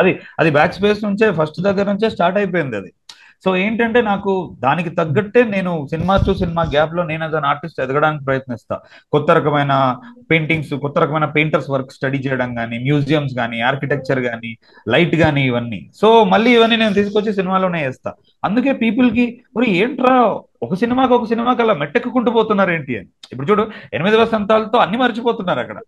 అది అది బ్యాక్ స్పేస్ నుంచే ఫస్ట్ దగ్గర నుంచే స్టార్ట్ అయిపోయింది అది. సో ఏంటంటే నాకు దానికి తగ్గట్టే నేను సినిమా టు సినిమా గ్యాప్ లో నేను యాజ్ అన్ ఆర్టిస్ట్ ఎదగడానికి ప్రయత్నిస్తా. కొత్త రకమైన పెయింటింగ్స్, కొత్త రకమైన పెయింటర్స్ వర్క్ స్టడీ చేయడం కానీ, మ్యూజియంస్ కానీ, ఆర్కిటెక్చర్ కానీ, లైట్ కానీ, ఇవన్నీ. సో మళ్ళీ ఇవన్నీ నేను తీసుకొచ్చి సినిమాలోనే వేస్తా. అందుకే పీపుల్ కి మరి ఏంట్రా ఒక సినిమాకి అలా మెట్టెక్కుంటూ పోతున్నారు ఏంటి అని. ఇప్పుడు చూడు 8 వసంతాలతో అన్ని మర్చిపోతున్నారు అక్కడ.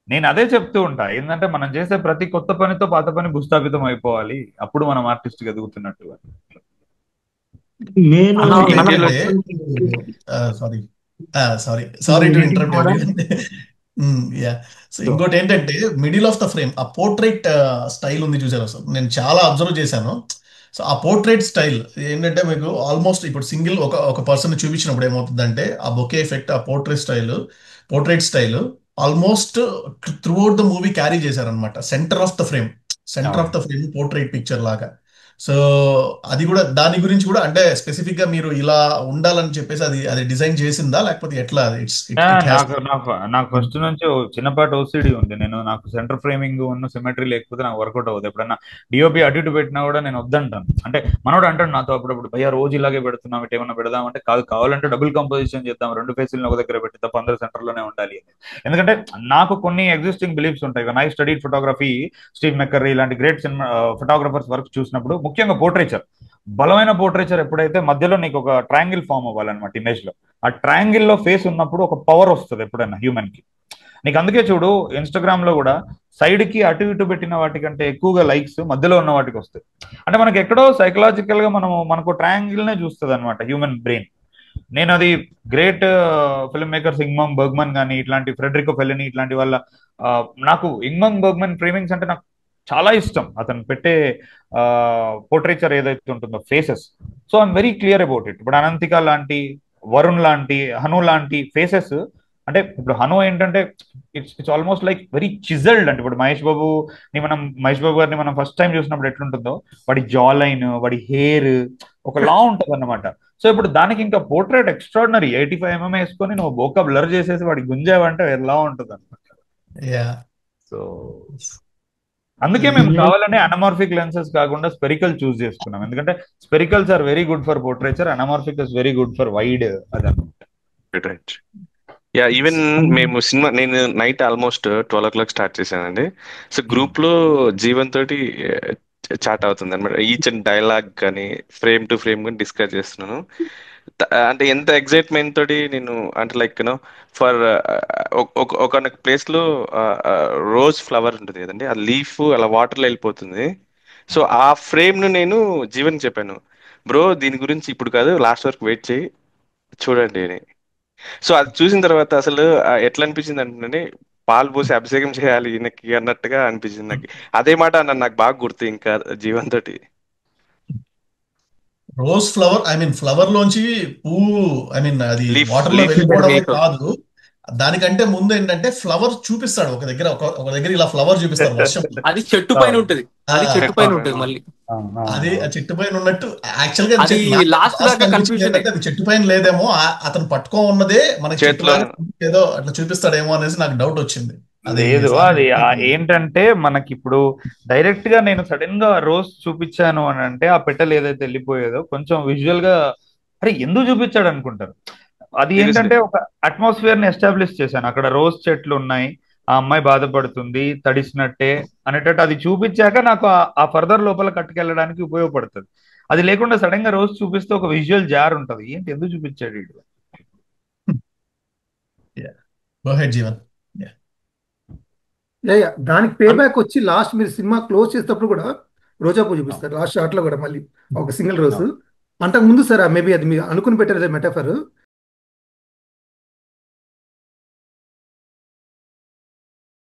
నేను అదే చెప్తూ ఉంటా, ఏంటంటే మనం చేసే ప్రతి కొత్త పనితో పాత పని భూస్థాపితం అయిపోవాలి, అప్పుడు మనం ఆర్టిస్ట్ ఎదుగుతున్నట్టు. నేను sorry sorry to interrupt. Yeah, so ఇంకోటి ఏంటంటే మిడిల్ ఆఫ్ ద ఫ్రేమ్ ఆ పోర్ట్రైట్ స్టైల్ ఉంది చూసారు అసలు, నేను చాలా అబ్జర్వ్ చేశాను. సో ఆ పోర్ట్రైట్ స్టైల్ ఏంటంటే మీకు ఆల్మోస్ట్ ఇప్పుడు సింగిల్ ఒక పర్సన్ చూపించినప్పుడు ఏమవుతుందంటే ఆ బొకే ఎఫెక్ట్, ఆ portrait style almost throughout the movie carry చేశారనమాట. Centre of the frame portrait picture లాగా. సో అది కూడా దాని గురించి కూడా అంటే స్పెసిఫిక్ గా మీరు ఇలా ఉండాలని చెప్పేసి అది డిజైన్ చేసిందా లేకపోతే ఎట్లా? నాకు ఫస్ట్ నుంచి చిన్నపాటి ఓసిడి ఉంది. నాకు సెంటర్ ఫ్రేమింగ్ ఉన్న సిమెట్రీ లేకపోతే నాకు వర్కౌట్ అవ్వదు. ఎప్పుడన్నా డిఓపి అటు ఇటు పెట్టినా కూడా నేను వద్దంటాను. అంటే మనోడు అంటాడు నాతో అప్పుడప్పుడు, భయ్యా రోజు ఇలాగే పెడుతున్నాం, ఇటు ఏమన్నా పెడదామంటే, కావాలంటే డబుల్ కంపోజిషన్ చేద్దాం, 2 ఫేసులను ఒక దగ్గర పెట్టి తప్ప అందరూ సెంటర్ లోనే ఉండాలి అని. ఎందుకంటే నాకు కొన్ని ఎగ్జిస్టింగ్ బిలీఫ్స్ ఉంటాయి. ఐ స్టడీడ్ ఫోటోగ్రఫీ, స్టీవ్ మెక్కర్రీ ఇలాంటి గ్రేట్ సినిమా ఫోటోగ్రఫర్స్ వర్క్ చూసినప్పుడు, ముఖ్యంగా పోర్ట్రేచర్, బలమైన పోర్ట్రేచర్ ఎప్పుడైతే మధ్యలో నీకు ఒక ట్రయాంగిల్ ఫామ్ అవ్వాలన్నమాట ఇమేజ్ లో, ఆ ట్రయాంగిల్ లో ఫేస్ ఉన్నప్పుడు ఒక పవర్ వస్తుంది ఎప్పుడైనా హ్యూమన్ కి. నీకు అందుకే చూడు ఇన్స్టాగ్రామ్ లో కూడా సైడ్ కి అటు ఇటు పెట్టిన వాటికంటే ఎక్కువగా లైక్స్ మధ్యలో ఉన్న వాటికి వస్తాయి. అంటే మనకి ఎక్కడో సైకలాజికల్ గా మనకు ట్రయాంగిల్ నే చూస్తుంది అనమాట హ్యూమన్ బ్రెయిన్. నేను అది గ్రేట్ ఫిల్మ్ మేకర్స్ ఇంగ్మంగ్ బర్గ్మన్ కానీ, ఇట్లాంటి ఫ్రెడరికో ఫెల్లిని ఇట్లాంటి వాళ్ళ నాకు ఇంగ్మంగ్ బర్గ్మన్ ఫ్రేమింగ్స్ అంటే నాకు చాలా ఇష్టం. అతను పెట్టే పోర్ట్రేచర్ ఏదైతే ఉంటుందో faces, so I'm very clear about it. ఇప్పుడు అనంతిక లాంటి, వరుణ్ లాంటి, హను లాంటి ఫేసెస్, అంటే ఇప్పుడు హను ఏంటంటే it's almost like very chiselled. అంటే ఇప్పుడు మహేష్ బాబు గారిని మనం ఫస్ట్ టైం చూసినప్పుడు ఎట్లుంటుందో, వాడి జా లైన్, వాడి హెయిర్ ఒక లా ఉంటుంది అన్నమాట. సో ఇప్పుడు దానికి ఇంకా పోర్ట్రేట్ ఎక్స్ట్రాడినరీ 85mm వేసుకొని నువ్వు బోకా బ్లర్ చేసేసి వాడి గుంజావంటే ఎలా ఉంటుంది అనమాట. సో అందుకే మేము కావాలనే అనమార్ఫిక్ లెన్సెస్ కాకుండా స్పెరికల్ చూస్ చేసుకున్నాం. ఎందుకంటే sphericals are very good for portraiture, anamorphic is very good for wide అదనమాట. యా, ఈవెన్ నేను నైట్ ఆల్మోస్ట్ 12 o'clock స్టార్ట్ చేశానండి. సో గ్రూప్ లో జీవన్ తోటి చాట్ అవుతుంది అనమాట. ఈచ్ అండ్ డైలాగ్ కానీ ఫ్రేమ్ టు ఫ్రేమ్ కానీ డిస్కస్ చేస్తున్నాను. అంటే ఎంత ఎగ్జైట్మెంట్ తోటి నేను అంటే లైక్ ఫర్ ఒక ప్లేస్ లో రోజ్ ఫ్లవర్ ఉంటుంది కదండి, ఆ లీఫ్ అలా వాటర్ లో వెళ్ళిపోతుంది. సో ఆ ఫ్రేమ్ ను నేను జీవన్ చెప్పాను, బ్రో దీని గురించి ఇప్పుడు కాదు, లాస్ట్ వరకు వెయిట్ చేయి చూడండి అని. సో అది చూసిన తర్వాత అసలు ఎట్లా అనిపించింది అంటే, పాలు పోసి అభిషేకం చేయాలి ఈయనకి అన్నట్టుగా అనిపించింది నాకు. అదే మాట అన్న నాకు బాగా గుర్తు ఇంకా జీవన్ తోటి. Rose flower, I mean flower లోంచి పువ్వు, ఐ మీన్ అది వాటర్ లో వెళ్ళిపోవడమే కాదు, దానికంటే ముందు ఏంటంటే ఫ్లవర్ చూపిస్తాడు ఒక దగ్గర ఇలా ఫ్లవర్ చూపిస్తాడు వర్షం. అది చెట్టు పైన ఉంటుంది, మళ్ళీ అది ఆ చెట్టు పైన ఉన్నట్టు యాక్చువల్ గా అది చెట్టు పైన లేదేమో, అతను పట్టుకో ఉన్నదే మన చేతిలో ఏదో అట్లా చూపిస్తాడేమో అనేసి నాకు డౌట్ వచ్చింది. లేదు, అది ఏంటంటే మనకి ఇప్పుడు డైరెక్ట్ గా నేను సడన్ గా రోజ్ చూపించాను అని అంటే, ఆ పెట్టెలు ఏదైతే వెళ్ళిపోయేదో కొంచెం విజువల్ గా అరే ఎందుకు చూపించాడు అనుకుంటారు. అది ఏంటంటే ఒక అట్మాస్ఫియర్ ని ఎస్టాబ్లిష్ చేశాను. అక్కడ రోజ్ చెట్లు ఉన్నాయి, ఆ అమ్మాయి బాధపడుతుంది, తడిసినట్టే అనేటట్టు అది చూపించాక నాకు ఆ ఫర్దర్ లోపల కట్టుకెళ్ళడానికి ఉపయోగపడుతుంది. అది లేకుండా సడన్ గా రోజ్ చూపిస్తే ఒక విజువల్ జార్ ఉంటది, ఏంటి ఎందుకు చూపించాడు వీడు. దానికి పే బ్యాక్ వచ్చి లాస్ట్ మీరు సినిమా క్లోజ్ చేసేటప్పుడు కూడా రోజా పూజ చూపిస్తారు లాస్ట్ షాట్ లో కూడా, మళ్ళీ ఒక సింగిల్ రోజు. అంతకు ముందు సార్ మేబీ అది మీరు అనుకుని పెట్టారు మెటాఫర్,